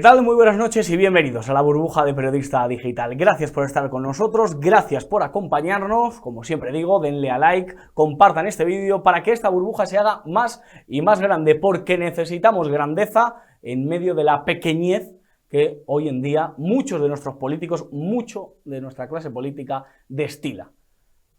tal? Muy buenas noches y bienvenidos a la burbuja de Periodista Digital. Gracias por estar con nosotros, gracias por acompañarnos. Como siempre digo, denle a like, compartan este vídeo para que esta burbuja se haga más y más grande, porque necesitamos grandeza en medio de la pequeñez que hoy en día muchos de nuestros políticos, mucho de nuestra clase política destila.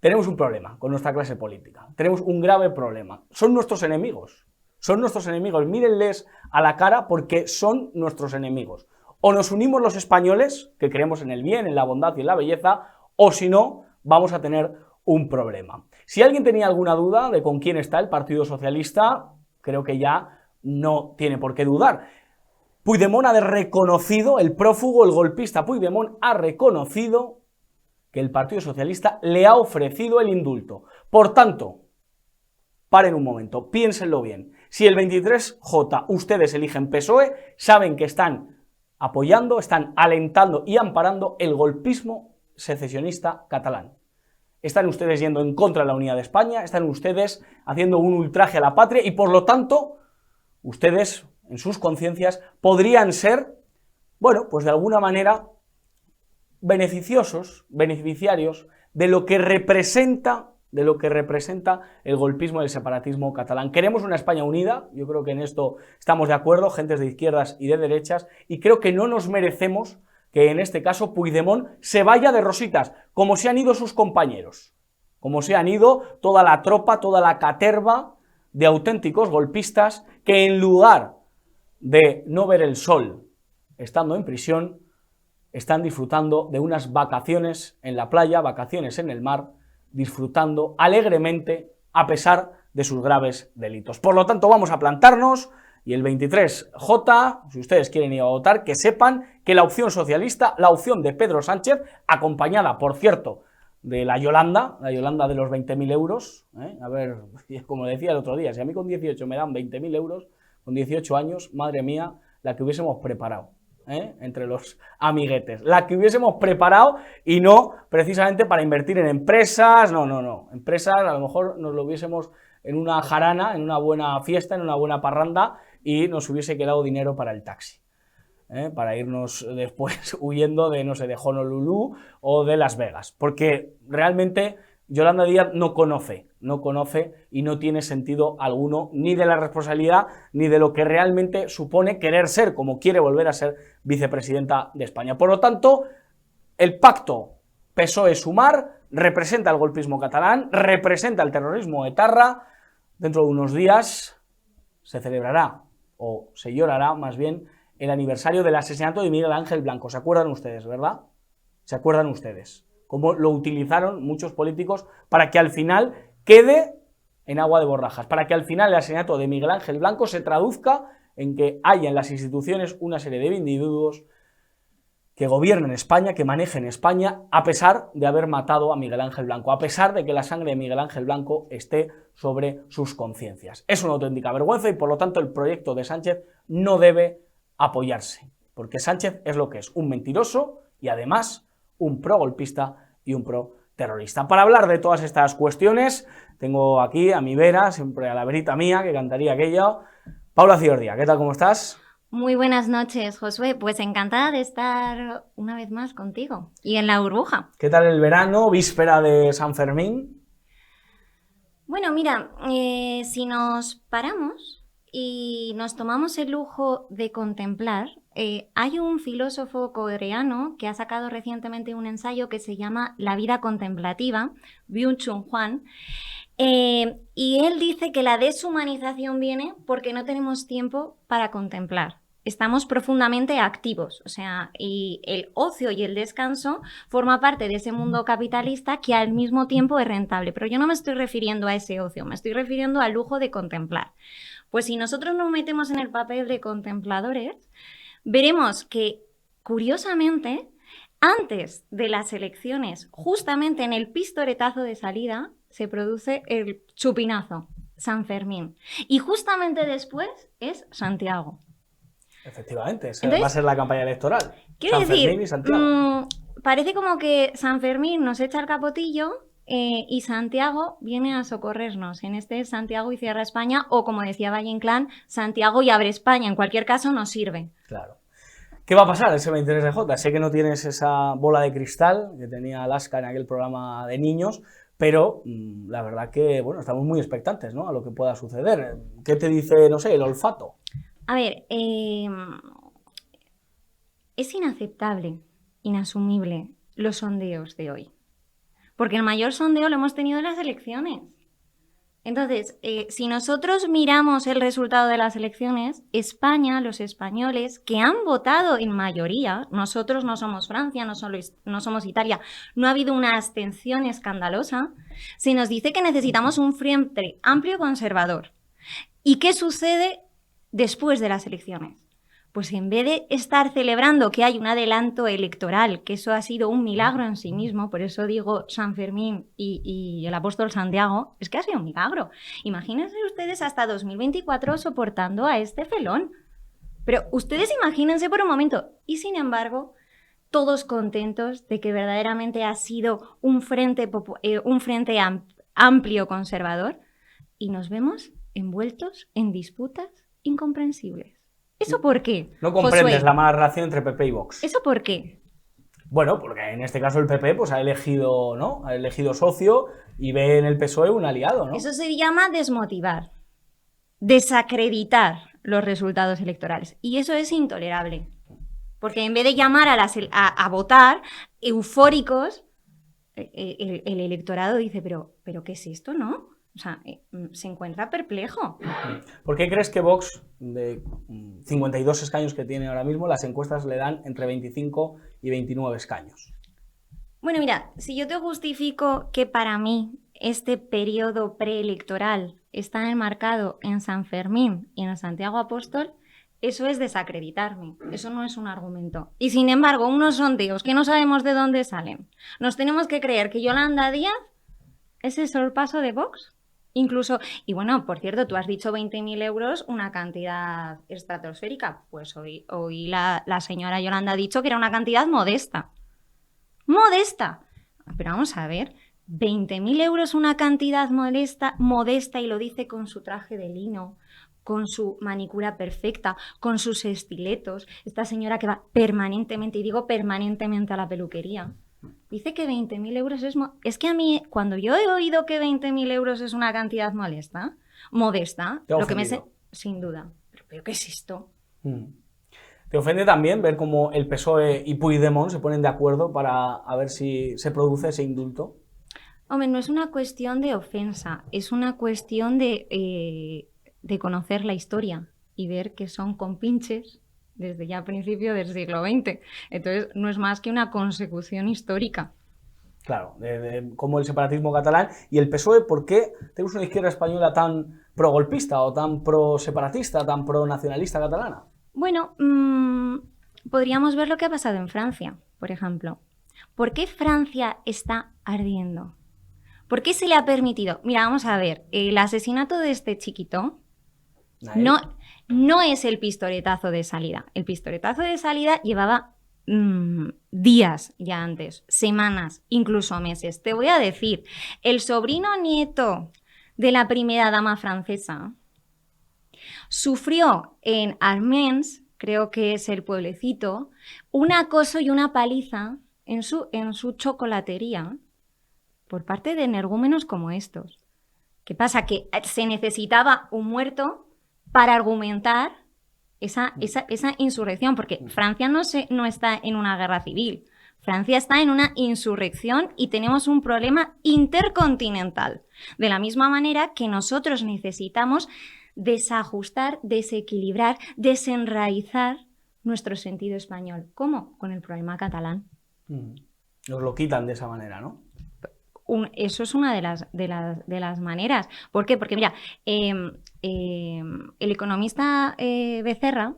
Tenemos un problema con nuestra clase política, tenemos un grave problema. Son nuestros enemigos. Son nuestros enemigos, mírenles a la cara porque son nuestros enemigos. O nos unimos los españoles, que creemos en el bien, en la bondad y en la belleza, o si no, vamos a tener un problema. Si alguien tenía alguna duda de con quién está el Partido Socialista, creo que ya no tiene por qué dudar. Puigdemont ha reconocido, el prófugo, el golpista Puigdemont ha reconocido que el Partido Socialista le ha ofrecido el indulto. Por tanto, paren un momento, piénsenlo bien. Si el 23J ustedes eligen PSOE, saben que están apoyando, están alentando y amparando el golpismo secesionista catalán. Están ustedes yendo en contra de la unidad de España, están ustedes haciendo un ultraje a la patria y por lo tanto, ustedes en sus conciencias podrían ser, bueno, pues de alguna manera beneficiarios de lo que representa el golpismo y el separatismo catalán. Queremos una España unida, yo creo que en esto estamos de acuerdo, gentes de izquierdas y de derechas, y creo que no nos merecemos que en este caso Puigdemont se vaya de rositas, como se han ido sus compañeros, como se han ido toda la tropa, toda la caterva de auténticos golpistas que en lugar de no ver el sol estando en prisión, están disfrutando de unas vacaciones en la playa, vacaciones en el mar, disfrutando alegremente a pesar de sus graves delitos. Por lo tanto, vamos a plantarnos y el 23J, si ustedes quieren ir a votar, que sepan que la opción socialista, la opción de Pedro Sánchez, acompañada, por cierto, de la Yolanda de los 20.000 euros, a ver, como decía el otro día, si a mí con 18 me dan 20.000 euros, con 18 años, madre mía, la que hubiésemos preparado. Entre los amiguetes, la que hubiésemos preparado y no precisamente para invertir en empresas, no, empresas a lo mejor nos lo hubiésemos en una jarana, en una buena fiesta, en una buena parranda y nos hubiese quedado dinero para el taxi, para irnos después huyendo de, no sé, de Honolulu o de Las Vegas, porque realmente Yolanda Díaz no conoce y no tiene sentido alguno ni de la responsabilidad ni de lo que realmente supone querer ser, como quiere volver a ser vicepresidenta de España. Por lo tanto, el pacto PSOE-Sumar representa el golpismo catalán, representa el terrorismo etarra. Dentro de unos días se celebrará, o se llorará más bien, el aniversario del asesinato de Miguel Ángel Blanco. ¿Se acuerdan ustedes, verdad? ¿Se acuerdan ustedes? Cómo lo utilizaron muchos políticos para que al final quede en agua de borrajas, para que al final el asesinato de Miguel Ángel Blanco se traduzca en que haya en las instituciones una serie de individuos que gobiernen España, que manejen España, a pesar de haber matado a Miguel Ángel Blanco, a pesar de que la sangre de Miguel Ángel Blanco esté sobre sus conciencias. Es una auténtica vergüenza y por lo tanto el proyecto de Sánchez no debe apoyarse, porque Sánchez es lo que es, un mentiroso y además un pro-golpista y un pro-terrorista. Para hablar de todas estas cuestiones, tengo aquí a mi vera, siempre a la verita mía, que cantaría aquello, Paula Ciordia. ¿Qué tal, cómo estás? Muy buenas noches, Josué. Pues encantada de estar una vez más contigo y en la burbuja. ¿Qué tal el verano, víspera de San Fermín? Bueno, mira, si nos paramos y nos tomamos el lujo de contemplar, hay un filósofo coreano que ha sacado recientemente un ensayo que se llama La vida contemplativa, Byung-Chul Han, y él dice que la deshumanización viene porque no tenemos tiempo para contemplar. Estamos profundamente activos, o sea, y el ocio y el descanso forma parte de ese mundo capitalista que al mismo tiempo es rentable. Pero yo no me estoy refiriendo a ese ocio, me estoy refiriendo al lujo de contemplar. Pues si nosotros nos metemos en el papel de contempladores, veremos que, curiosamente, antes de las elecciones, justamente en el pistoletazo de salida, se produce el chupinazo, San Fermín. Y justamente después es Santiago. Efectivamente, va a ser la campaña electoral. Quiero San decir, Fermín y Santiago. Parece como que San Fermín nos echa el capotillo y Santiago viene a socorrernos. En este Santiago y cierra España, o como decía Valle Inclán, Santiago y abre España. En cualquier caso nos sirve. Claro. ¿Qué va a pasar ese 23J? Sé que no tienes esa bola de cristal que tenía Alaska en aquel programa de niños, pero la verdad que, bueno, estamos muy expectantes, ¿no?, a lo que pueda suceder. ¿Qué te dice, no sé, el olfato? A ver, es inaceptable, inasumible los sondeos de hoy. Porque el mayor sondeo lo hemos tenido en las elecciones. Entonces, si nosotros miramos el resultado de las elecciones, España, los españoles que han votado en mayoría, nosotros no somos Francia, no somos Italia, no ha habido una abstención escandalosa, se nos dice que necesitamos un frente amplio conservador. ¿Y qué sucede después de las elecciones? Pues en vez de estar celebrando que hay un adelanto electoral, que eso ha sido un milagro en sí mismo, por eso digo San Fermín y el apóstol Santiago, es que ha sido un milagro. Imagínense ustedes hasta 2024 soportando a este felón. Pero ustedes imagínense por un momento. Y sin embargo, todos contentos de que verdaderamente ha sido un frente amplio conservador y nos vemos envueltos en disputas incomprensibles. ¿Eso por qué? No comprendes, Josué, la mala relación entre PP y Vox. ¿eso por qué? Bueno, porque en este caso el PP pues ha elegido, ¿no?, ha elegido socio y ve en el PSOE un aliado, ¿no? Eso se llama desmotivar, desacreditar los resultados electorales. Y eso es intolerable. Porque en vez de llamar a votar eufóricos, el electorado dice, pero ¿qué es esto, no? O sea, se encuentra perplejo. ¿Por qué crees que Vox, de 52 escaños que tiene ahora mismo, las encuestas le dan entre 25 y 29 escaños? Bueno, mira, si yo te justifico que para mí este periodo preelectoral está enmarcado en San Fermín y en Santiago Apóstol, eso es desacreditarme, eso no es un argumento. Y sin embargo, unos sondeos que no sabemos de dónde salen, nos tenemos que creer que Yolanda Díaz es el sorpaso de Vox. Incluso, y bueno, por cierto, tú has dicho 20.000 euros, una cantidad estratosférica. Pues hoy la señora Yolanda ha dicho que era una cantidad modesta. ¡Modesta! Pero vamos a ver, 20.000 euros una cantidad modesta y lo dice con su traje de lino, con su manicura perfecta, con sus estiletos. Esta señora que va permanentemente, y digo permanentemente, a la peluquería. Dice que 20.000 euros es que a mí, cuando yo he oído que 20.000 euros es una cantidad modesta, lo que me sé, sin duda. ¿Pero qué es esto? ¿Te ofende también ver cómo el PSOE y Puigdemont se ponen de acuerdo para a ver si se produce ese indulto? Hombre, no es una cuestión de ofensa, es una cuestión de conocer la historia y ver que son compinches desde ya a principios del siglo XX. Entonces, no es más que una consecución histórica. Claro, como el separatismo catalán y el PSOE. ¿Por qué tenemos una izquierda española tan pro-golpista o tan pro-separatista, tan pro-nacionalista catalana? Bueno, podríamos ver lo que ha pasado en Francia, por ejemplo. ¿Por qué Francia está ardiendo? ¿Por qué se le ha permitido? Mira, vamos a ver, el asesinato de este chiquito no es el pistoletazo de salida. El pistoletazo de salida llevaba días ya antes, semanas, incluso meses. Te voy a decir, el sobrino nieto de la primera dama francesa sufrió en Amiens, creo que es el pueblecito, un acoso y una paliza en su chocolatería por parte de energúmenos como estos. ¿Qué pasa? Que se necesitaba un muerto para argumentar esa insurrección, porque Francia no está en una guerra civil. Francia está en una insurrección y tenemos un problema intercontinental. De la misma manera que nosotros necesitamos desajustar, desequilibrar, desenraizar nuestro sentido español. ¿Cómo? Con el problema catalán. Nos lo quitan de esa manera, ¿no? Eso es una de las maneras. ¿Por qué? Porque mira, el economista Becerra,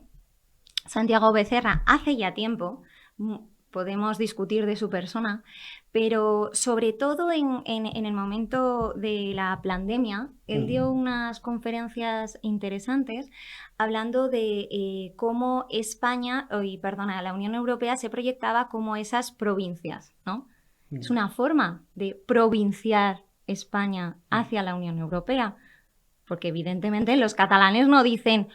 Santiago Becerra, hace ya tiempo, podemos discutir de su persona, pero sobre todo en el momento de la pandemia, él dio unas conferencias interesantes hablando de cómo la Unión Europea se proyectaba como esas provincias, ¿no? Es una forma de provinciar España hacia la Unión Europea, porque evidentemente los catalanes no dicen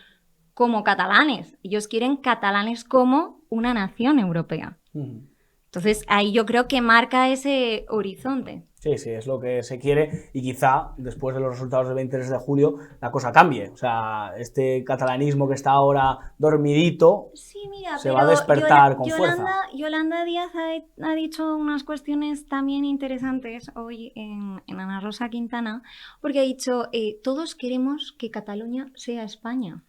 como catalanes, ellos quieren catalanes como una nación europea. Entonces, ahí yo creo que marca ese horizonte. Sí, sí, es lo que se quiere y quizá después de los resultados del 23 de julio la cosa cambie. O sea, este catalanismo que está ahora dormidito sí, mira, se va a despertar con fuerza. Yolanda Díaz ha dicho unas cuestiones también interesantes hoy en Ana Rosa Quintana, porque ha dicho, todos queremos que Cataluña sea España.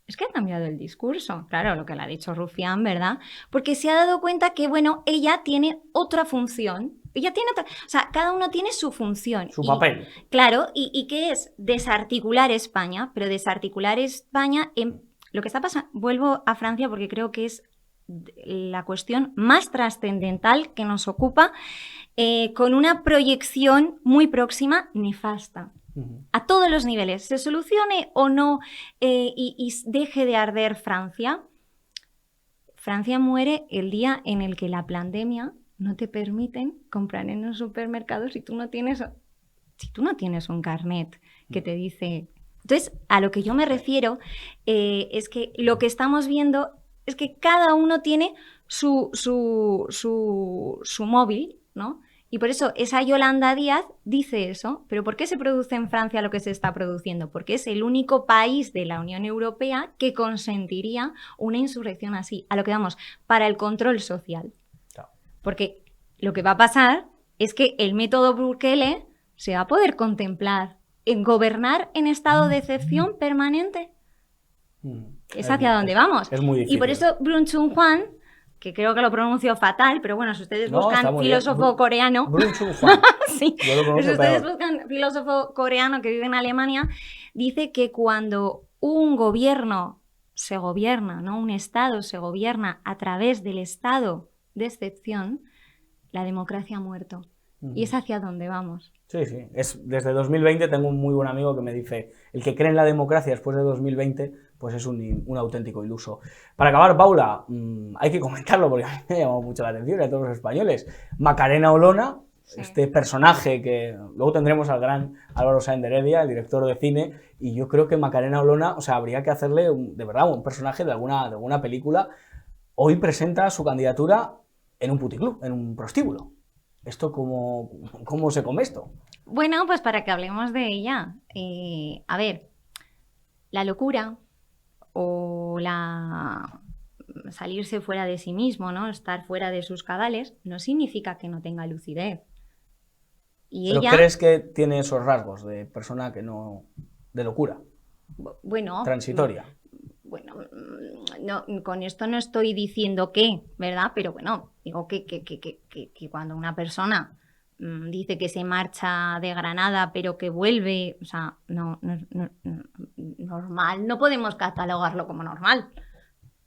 Es que ha cambiado el discurso, claro, lo que le ha dicho Rufián, ¿verdad? Porque se ha dado cuenta que, bueno, ella tiene otra función. Ella tiene otra, o sea, cada uno tiene su función. Su papel. Claro, y ¿qué es? Desarticular España, pero desarticular España en lo que está pasando. Vuelvo a Francia porque creo que es la cuestión más trascendental que nos ocupa, con una proyección muy próxima nefasta. A todos los niveles, se solucione o no y deje de arder Francia. Francia muere el día en el que la pandemia no te permiten comprar en los supermercados si tú no tienes un carnet que te dice. Entonces, a lo que yo me refiero es que lo que estamos viendo es que cada uno tiene su móvil, ¿no? Y por eso esa Yolanda Díaz dice eso. ¿Pero por qué se produce en Francia lo que se está produciendo? Porque es el único país de la Unión Europea que consentiría una insurrección así. A lo que vamos, para el control social. Porque lo que va a pasar es que el método Bukele se va a poder contemplar en gobernar en estado de excepción permanente. Es hacia donde vamos. Es muy difícil. Y por eso Byung Chul Han, que creo que lo pronuncio fatal, pero bueno, si ustedes buscan filósofo coreano... Byung Chul Han. Sí, si ustedes buscan filósofo coreano que vive en Alemania, dice que cuando un gobierno se gobierna, ¿no? Un estado se gobierna a través del estado de excepción, la democracia ha muerto. Y es hacia donde vamos. Sí, sí. Desde 2020 tengo un muy buen amigo que me dice, el que cree en la democracia después de 2020, pues es un auténtico iluso. Para acabar, Paula, hay que comentarlo porque a mí me ha llamado mucho la atención y a todos los españoles. Macarena Olona, sí. Este personaje que luego tendremos al gran Álvaro Sáenz de Heredia, el director de cine, y yo creo que Macarena Olona, o sea, habría que hacerle de verdad un personaje de alguna película. Hoy presenta su candidatura en un puticlub, en un prostíbulo. ¿Esto cómo se come esto? Bueno, pues para que hablemos de ella. A ver, la locura o salirse fuera de sí mismo, ¿no? Estar fuera de sus cabales, no significa que no tenga lucidez. ¿Pero crees que tiene esos rasgos de persona que no... de locura? Bueno... transitoria. Bueno, no, con esto no estoy diciendo que, ¿verdad? Pero bueno, digo que cuando una persona dice que se marcha de Granada pero que vuelve, o sea, no, normal, no podemos catalogarlo como normal.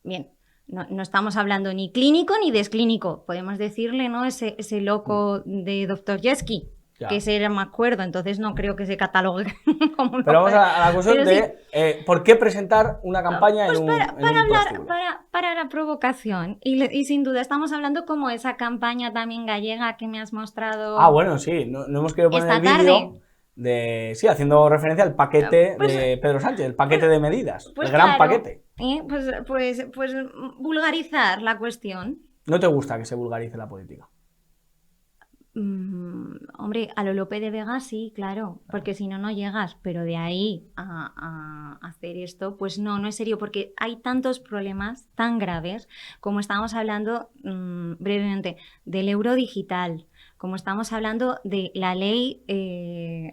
Bien, no estamos hablando ni clínico ni desclínico, podemos decirle, ¿no? Ese loco de Dostoyevsky. Ya. Que ese era más cuerdo, entonces no creo que se catalogue como Pero vamos a la cuestión de sí. ¿Por qué presentar una campaña pues en un para la provocación y sin duda estamos hablando como esa campaña también gallega que me has mostrado. Ah, bueno, sí, no hemos querido poner el vídeo de sí, haciendo referencia al paquete de Pedro Sánchez, el paquete de medidas, el gran paquete. Pues vulgarizar la cuestión. ¿No te gusta que se vulgarice la política? Hombre, a lo Lope de Vega sí, claro, porque si no, no llegas, pero de ahí a hacer esto, pues no es serio, porque hay tantos problemas tan graves, como estamos hablando brevemente del euro digital, como estamos hablando de la ley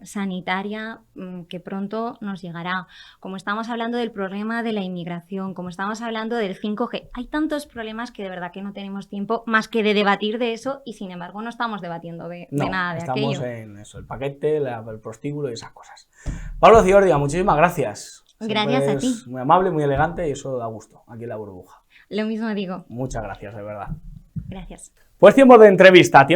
sanitaria que pronto nos llegará, como estamos hablando del problema de la inmigración, como estamos hablando del 5G. Hay tantos problemas que de verdad que no tenemos tiempo más que de debatir de eso y sin embargo no estamos debatiendo de nada de aquello. Estamos en eso, el paquete, el prostíbulo y esas cosas. Pablo Ciordia, muchísimas gracias. Gracias a ti. Muy amable, muy elegante y eso da gusto aquí en La Burbuja. Lo mismo digo. Muchas gracias, de verdad. Gracias. Pues tiempo de entrevista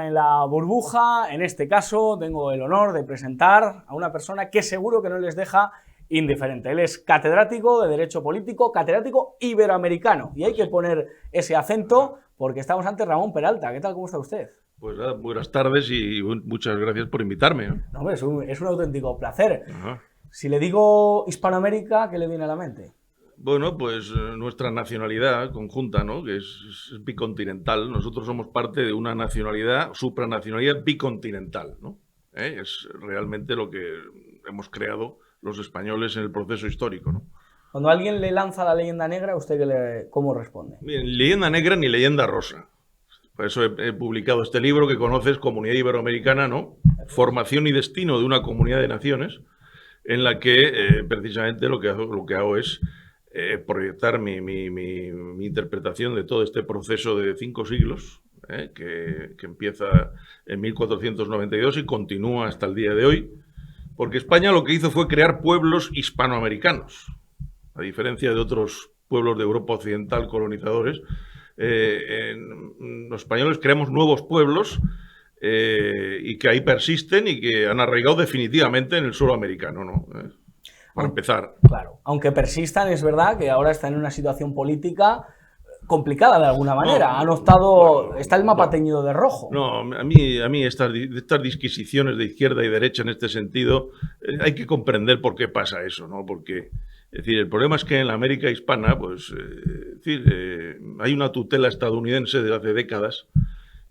en La Burbuja. En este caso tengo el honor de presentar a una persona que seguro que no les deja indiferente. Él es catedrático de Derecho Político, catedrático iberoamericano. Y hay que poner ese acento porque estamos ante Ramón Peralta. ¿Qué tal? ¿Cómo está usted? Pues nada, buenas tardes y muchas gracias por invitarme. No, hombre, es un auténtico placer. Ajá. Si le digo Hispanoamérica, ¿qué le viene a la mente? Bueno, pues nuestra nacionalidad conjunta, ¿no? Que es bicontinental. Nosotros somos parte de una nacionalidad, supranacionalidad bicontinental, ¿no? Es realmente lo que hemos creado los españoles en el proceso histórico, ¿no? Cuando alguien le lanza la leyenda negra, ¿usted cómo responde? Bien, ni leyenda negra ni leyenda rosa. Por eso he publicado este libro que conoces, Comunidad Iberoamericana, ¿no? Formación y destino de una comunidad de naciones, en la que precisamente lo que hago es proyectar mi interpretación de todo este proceso de 5 siglos, que empieza en 1492 y continúa hasta el día de hoy, porque España lo que hizo fue crear pueblos hispanoamericanos, a diferencia de otros pueblos de Europa occidental colonizadores. Los españoles creamos nuevos pueblos y que ahí persisten y que han arraigado definitivamente en el suelo americano, ¿no? Para empezar. Claro, aunque persistan, es verdad que ahora están en una situación política complicada de alguna manera. Han optado, bueno, está el mapa teñido de rojo. No, a mí estas disquisiciones de izquierda y derecha en este sentido, hay que comprender por qué pasa eso, ¿no? Porque, es decir, el problema es que en la América hispana, pues, hay una tutela estadounidense desde hace décadas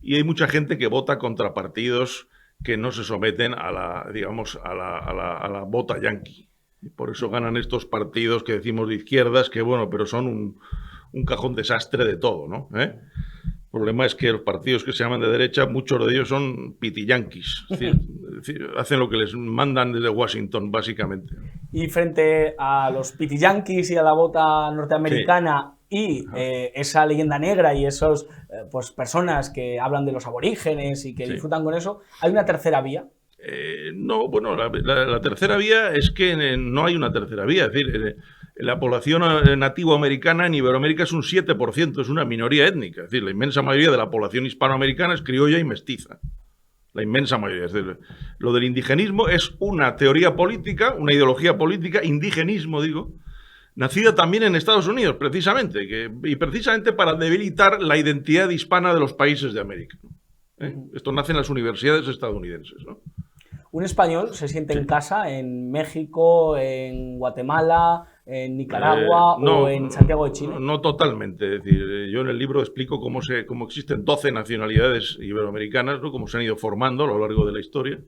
y hay mucha gente que vota contra partidos que no se someten a la, digamos, a la bota yanqui. Y por eso ganan estos partidos que decimos de izquierdas, que bueno, pero son un cajón desastre de todo, ¿no? El problema es que los partidos que se llaman de derecha, muchos de ellos son pitiyanquis, es decir, hacen lo que les mandan desde Washington, básicamente. Y frente a los pitiyanquis y a la bota norteamericana, sí, y esa leyenda negra y esos pues personas que hablan de los aborígenes y que sí disfrutan con eso, ¿hay una tercera vía? No, bueno, la tercera vía es que no hay una tercera vía, es decir, la población nativa americana en Iberoamérica es un 7%, es una minoría étnica, es decir, la inmensa mayoría de la población hispanoamericana es criolla y mestiza, la inmensa mayoría. Es decir, lo del indigenismo es una teoría política, una ideología política, indigenismo, digo, nacida también en Estados Unidos, precisamente, y precisamente para debilitar la identidad hispana de los países de América. Esto nace en las universidades estadounidenses, ¿no? Un español se siente en casa en México, en Guatemala, en Nicaragua o en Santiago de Chile. No totalmente. Es decir, yo en el libro explico cómo existen 12 nacionalidades iberoamericanas, ¿no? Cómo se han ido formando a lo largo de la historia,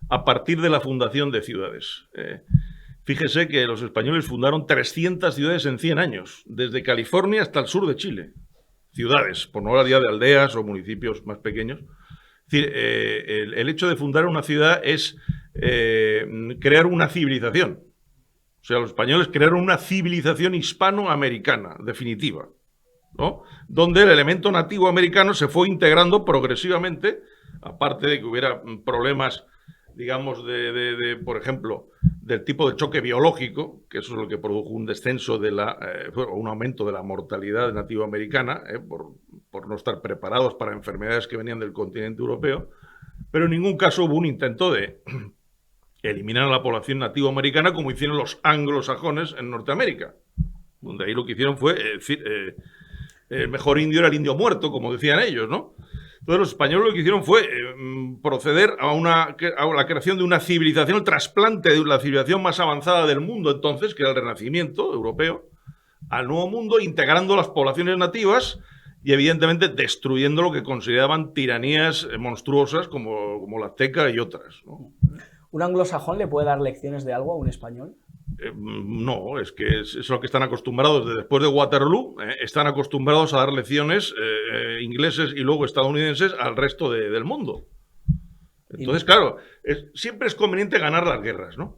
a partir de la fundación de ciudades. Fíjese que los españoles fundaron 300 ciudades en 100 años, desde California hasta el sur de Chile. Ciudades, por no hablar ya de aldeas o municipios más pequeños. Es decir, el hecho de fundar una ciudad es crear una civilización. O sea, los españoles crearon una civilización hispanoamericana, definitiva, ¿no? Donde el elemento nativo americano se fue integrando progresivamente, aparte de que hubiera problemas, digamos, por ejemplo, del tipo de choque biológico, que eso es lo que produjo un descenso un aumento de la mortalidad nativoamericana, por no estar preparados para enfermedades que venían del continente europeo, pero en ningún caso hubo un intento de eliminar a la población nativoamericana como hicieron los anglosajones en Norteamérica, donde ahí lo que hicieron fue el mejor indio era el indio muerto, como decían ellos, ¿no? Entonces los españoles lo que hicieron fue proceder a la creación de una civilización, el trasplante de la civilización más avanzada del mundo entonces, que era el Renacimiento europeo, al Nuevo Mundo, integrando las poblaciones nativas y evidentemente destruyendo lo que consideraban tiranías monstruosas como la azteca y otras, ¿no? ¿Un anglosajón le puede dar lecciones de algo a un español? No, es que es lo que están acostumbrados después de Waterloo, están acostumbrados a dar lecciones ingleses y luego estadounidenses al resto del mundo. Entonces, claro, siempre es conveniente ganar las guerras, ¿no?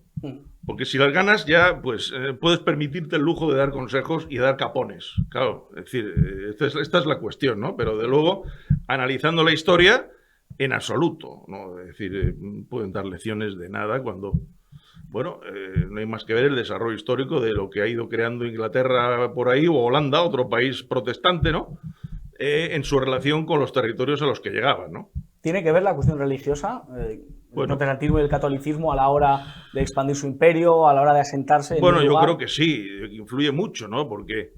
Porque si las ganas ya, pues puedes permitirte el lujo de dar consejos y dar capones. Claro, es decir, esta es la cuestión, ¿no? Pero de luego, analizando la historia, en absoluto, ¿no? Es decir, pueden dar lecciones de nada cuando... Bueno, no hay más que ver el desarrollo histórico de lo que ha ido creando Inglaterra por ahí, o Holanda, otro país protestante, ¿no? En su relación con los territorios a los que llegaban, ¿no? ¿Tiene que ver la cuestión religiosa, el protestantismo y el catolicismo a la hora de expandir su imperio, a la hora de asentarse en un lugar? Yo creo que sí, influye mucho, ¿no? Porque,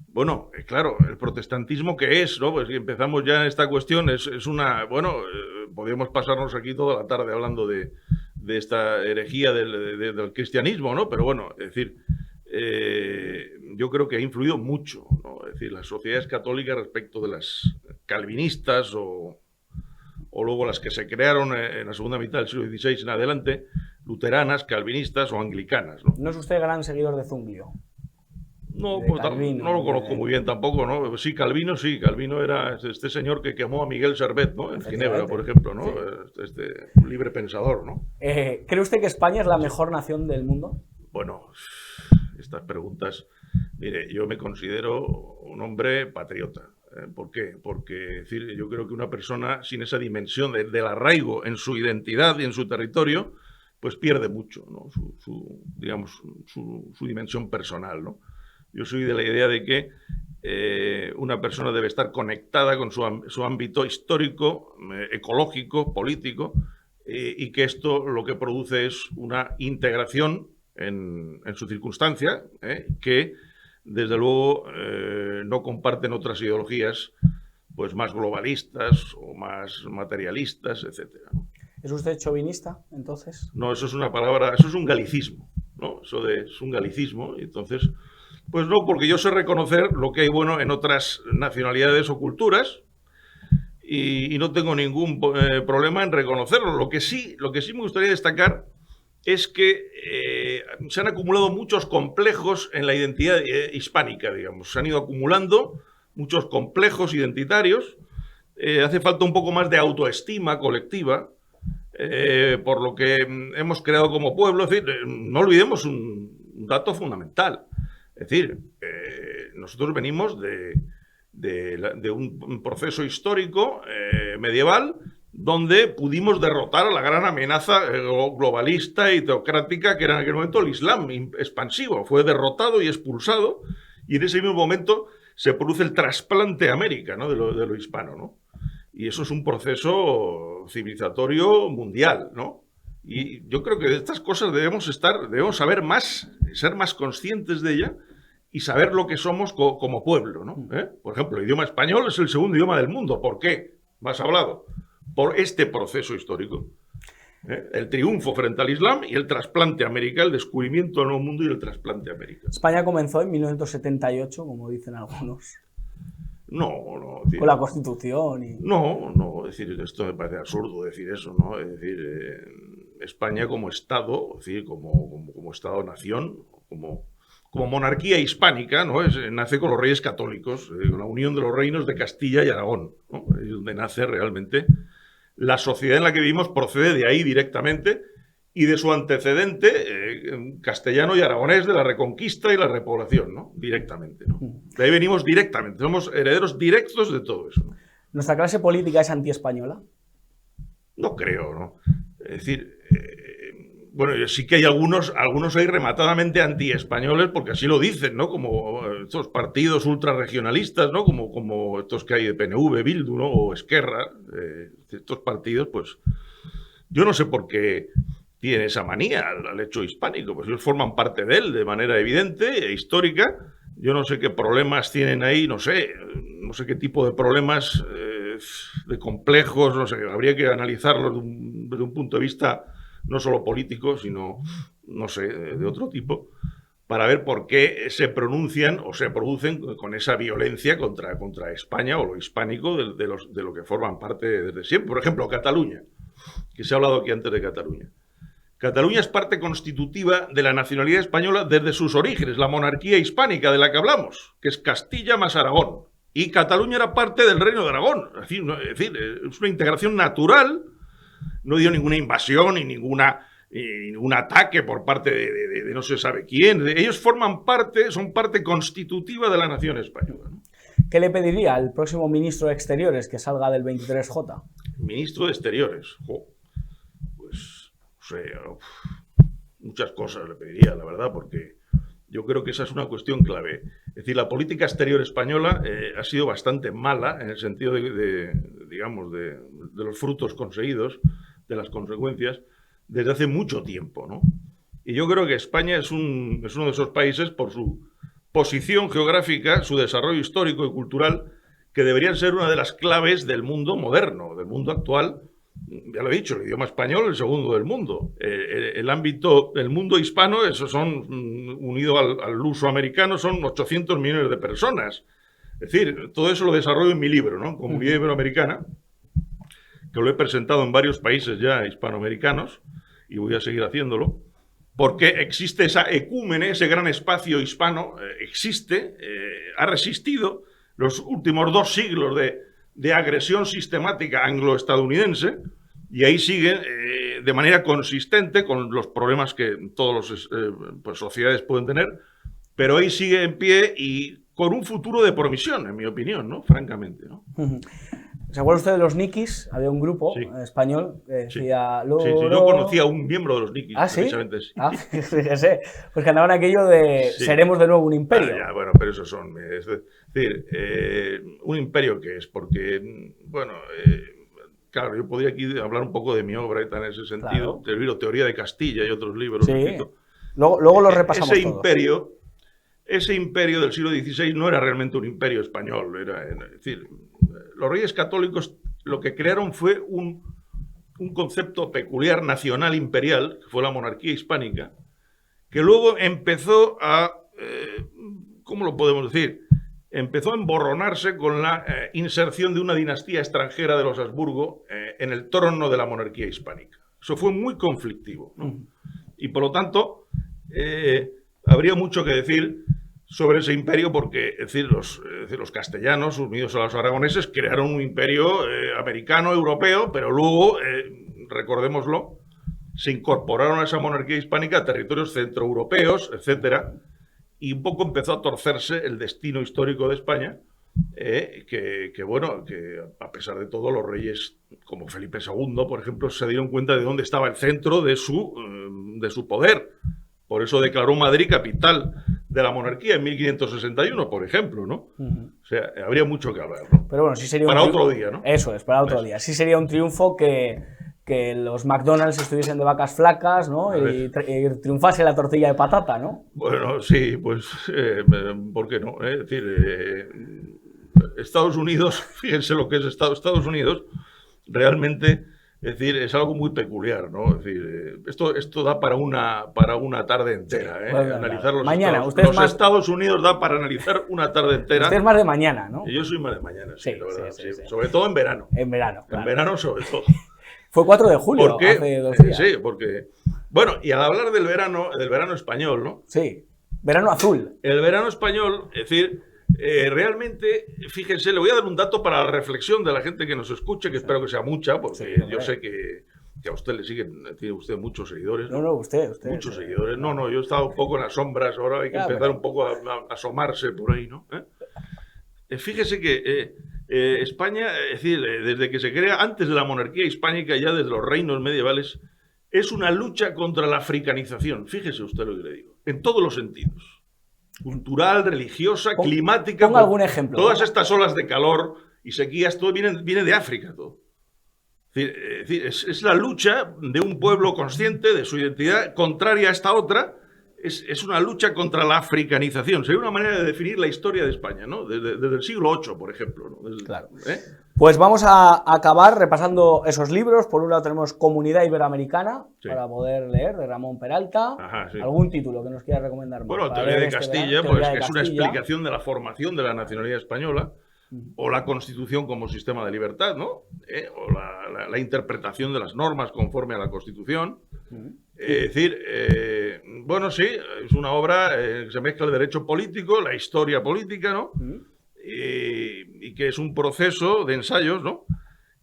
bueno, claro, el protestantismo ¿qué es, no? Pues si empezamos ya en esta cuestión, es una... Bueno, podríamos pasarnos aquí toda la tarde hablando de esta herejía del cristianismo, ¿no? Pero bueno, es decir, yo creo que ha influido mucho, ¿no? Es decir, las sociedades católicas respecto de las calvinistas o luego las que se crearon en la segunda mitad del siglo XVI en adelante, luteranas, calvinistas o anglicanas, ¿no? ¿No es usted gran seguidor de Zunglio? No, De pues, Calvino, no lo conozco muy bien tampoco, ¿no? Sí, Calvino era este señor que quemó a Miguel Servet, ¿no? En Ginebra, por ejemplo, ¿no? Sí. Este libre pensador, ¿no? ¿Cree usted que España es la mejor nación del mundo? Bueno, estas preguntas... Mire, yo me considero un hombre patriota. ¿Por qué? Porque es decir, yo creo que una persona sin esa dimensión del arraigo en su identidad y en su territorio, pues pierde mucho, ¿no? Su dimensión personal, ¿no? Yo soy de la idea de que una persona debe estar conectada con su ámbito histórico, ecológico, político, y que esto lo que produce es una integración en su circunstancia, que desde luego no comparten otras ideologías pues más globalistas o más materialistas, etcétera. ¿Es usted chauvinista, entonces? No, eso es una palabra, eso es un galicismo, ¿no? Es un galicismo, y entonces, pues no, porque yo sé reconocer lo que hay bueno en otras nacionalidades o culturas y no tengo ningún problema en reconocerlo. Lo que sí me gustaría destacar es que se han acumulado muchos complejos en la identidad hispánica, digamos. Se han ido acumulando muchos complejos identitarios. Hace falta un poco más de autoestima colectiva, por lo que hemos creado como pueblo. Es decir, no olvidemos un dato fundamental. Es decir, nosotros venimos de un proceso histórico medieval donde pudimos derrotar a la gran amenaza globalista y teocrática que era en aquel momento el Islam expansivo. Fue derrotado y expulsado, y en ese mismo momento se produce el trasplante a América, ¿no? de lo hispano, ¿no? Y eso es un proceso civilizatorio mundial, ¿no? Y yo creo que de estas cosas debemos saber más, ser más conscientes de ella y saber lo que somos como pueblo, ¿no? Por ejemplo, el idioma español es el segundo idioma del mundo. ¿Por qué? Más hablado. Por este proceso histórico. El triunfo frente al Islam y el trasplante a América, el descubrimiento del nuevo mundo y el trasplante a América. España comenzó en 1978, como dicen algunos. No. Con la Constitución y... No, es decir, esto me parece absurdo decir eso, ¿no? Es decir, España como Estado, es decir, como Estado-nación, como monarquía hispánica, ¿no? Nace con los reyes católicos, con la unión de los reinos de Castilla y Aragón, ¿no? Es donde nace realmente. La sociedad en la que vivimos procede de ahí directamente y de su antecedente castellano y aragonés de la Reconquista y la repoblación, ¿no? Directamente, ¿no? De ahí venimos directamente, somos herederos directos de todo eso, ¿no? ¿Nuestra clase política es antiespañola? No creo, ¿no? Es decir, bueno, sí que hay algunos hay rematadamente antiespañoles porque así lo dicen, ¿no? Como estos partidos ultrarregionalistas, ¿no? Como estos que hay de PNV, Bildu, ¿no? O Esquerra, estos partidos, pues yo no sé por qué tienen esa manía al hecho hispánico, pues ellos forman parte de él de manera evidente e histórica. Yo no sé qué problemas tienen ahí, no sé qué tipo de problemas, de complejos, no sé, habría que analizarlos desde un punto de vista no solo político, sino, no sé, de otro tipo, para ver por qué se pronuncian o se producen con esa violencia contra España o lo hispánico de lo que forman parte desde siempre. Por ejemplo, Cataluña, que se ha hablado aquí antes de Cataluña. Cataluña es parte constitutiva de la nacionalidad española desde sus orígenes, la monarquía hispánica de la que hablamos, que es Castilla más Aragón. Y Cataluña era parte del Reino de Aragón. Es decir, es una integración natural. No dio ninguna invasión ni ningún ataque por parte de no se sabe quién. Ellos son parte constitutiva de la nación española, ¿no? ¿Qué le pediría al próximo ministro de Exteriores que salga del 23J? Ministro de Exteriores. Pues, no sé, muchas cosas le pediría, la verdad, porque yo creo que esa es una cuestión clave. Es decir, la política exterior española ha sido bastante mala en el sentido digamos, de los frutos conseguidos, de las consecuencias, desde hace mucho tiempo, ¿no? Y yo creo que España es uno de esos países, por su posición geográfica, su desarrollo histórico y cultural, que deberían ser una de las claves del mundo moderno, del mundo actual, ya lo he dicho, el idioma español es el segundo del mundo. El ámbito, el mundo hispano, eso son, unido al uso americano, son 800 millones de personas. Es decir, todo eso lo desarrollo en mi libro, ¿no? Comunidad Iberoamericana, que lo he presentado en varios países ya hispanoamericanos, y voy a seguir haciéndolo, porque existe esa ecúmene, ese gran espacio hispano, existe, ha resistido los últimos 2 siglos de agresión sistemática anglo-estadounidense, y ahí sigue de manera consistente con los problemas que todas las pues, sociedades pueden tener, pero ahí sigue en pie y con un futuro de promisión, en mi opinión, ¿no? Francamente, ¿no? ¿Se acuerda usted de los Nikis? Había un grupo español que decía... Sí, yo conocía a un miembro de los Nikis, precisamente. sí. Fíjese, pues que andaban aquello de seremos de nuevo un imperio. Ya, bueno, pero esos son... Es decir, un imperio que es porque, bueno... claro, yo podría aquí hablar un poco de mi obra y tal en ese sentido. Claro. El libro Teoría de Castilla y otros libros. Sí. Luego lo repasamos ese todos. Ese imperio del siglo XVI no era realmente un imperio español. Es decir, los reyes católicos lo que crearon fue un concepto peculiar nacional imperial, que fue la monarquía hispánica, que luego empezó a... ¿cómo lo podemos decir? Empezó a emborronarse con la inserción de una dinastía extranjera de los Habsburgo en el trono de la monarquía hispánica. Eso fue muy conflictivo, ¿no? Y por lo tanto, habría mucho que decir sobre ese imperio porque, es decir, los castellanos, unidos a los aragoneses, crearon un imperio americano, europeo, pero luego, recordémoslo, se incorporaron a esa monarquía hispánica a territorios centroeuropeos, etcétera, y un poco empezó a torcerse el destino histórico de España, bueno, que a pesar de todo los reyes como Felipe II, por ejemplo, se dieron cuenta de dónde estaba el centro de su poder. Por eso declaró Madrid capital de la monarquía en 1561, por ejemplo, ¿no? O sea, habría mucho que hablar, ¿no? Pero bueno, sí sería para otro día, ¿no? Eso es, para otro día. Sí sería un triunfo que los McDonald's estuviesen de vacas flacas, ¿no? Y triunfase la tortilla de patata, ¿no? Bueno, sí, pues, ¿por qué no? Es decir, Estados Unidos, fíjense lo que es Estados Unidos, realmente, es decir, es algo muy peculiar, ¿no? Es decir, esto da para una tarde entera, ¿eh? Bueno, analizar los mañana, Estados Unidos da para analizar una tarde entera. Usted es más de mañana, ¿no? Y yo soy más de mañana, sí, la verdad, sí. Sobre todo en verano. En verano, claro. En verano sobre todo. Fue 4 de julio, hace 2 días. Sí, porque... Bueno, y al hablar del verano español, ¿no? Sí, verano azul. El verano español, es decir, realmente, fíjense, le voy a dar un dato para la reflexión de la gente que nos escuche, que espero que sea mucha, porque yo sé que a usted le siguen, tiene usted muchos seguidores. No, usted. Muchos seguidores. No, yo he estado un poco en las sombras, ahora hay que empezar un poco a asomarse por ahí, ¿no? Fíjese que... España, es decir, desde que se crea, antes de la monarquía hispánica, ya desde los reinos medievales, es una lucha contra la africanización. Fíjese usted lo que le digo. En todos los sentidos. Cultural, religiosa, climática. Ponga algún ejemplo. Todas estas olas de calor y sequías, todo viene de África, todo. Es decir, es la lucha de un pueblo consciente de su identidad contraria a esta otra. Es una lucha contra la africanización. Sería una manera de definir la historia de España, ¿no? Desde el siglo VIII, por ejemplo, ¿no? Claro. Pues vamos a acabar repasando esos libros. Por un lado tenemos Comunidad Iberoamericana, para poder leer, de Ramón Peralta. Ajá, sí. ¿Algún título que nos quiera recomendar? Bueno, Teoría de Castilla, pues es una explicación de la formación de la nacionalidad española, o la Constitución como sistema de libertad, ¿no? O la interpretación de las normas conforme a la Constitución. Es decir, bueno, sí, es una obra que se mezcla el derecho político, la historia política, ¿no? Y que es un proceso de ensayos, ¿no?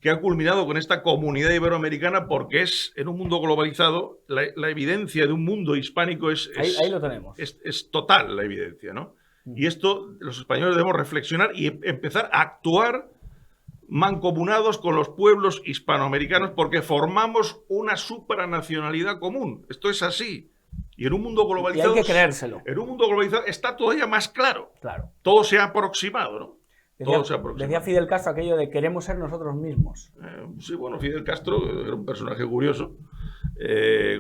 Que ha culminado con esta comunidad iberoamericana porque es, en un mundo globalizado, la evidencia de un mundo hispánico ahí lo tenemos. Es total la evidencia, ¿no? Y esto los españoles debemos reflexionar y empezar a actuar mancomunados con los pueblos hispanoamericanos porque formamos una supranacionalidad común. Esto es así. Y en un mundo globalizado... Y hay que creérselo. En un mundo globalizado está todavía más claro. Claro. Todo se ha aproximado, ¿no? Decía Fidel Castro aquello de queremos ser nosotros mismos. Sí, bueno, Fidel Castro era un personaje curioso,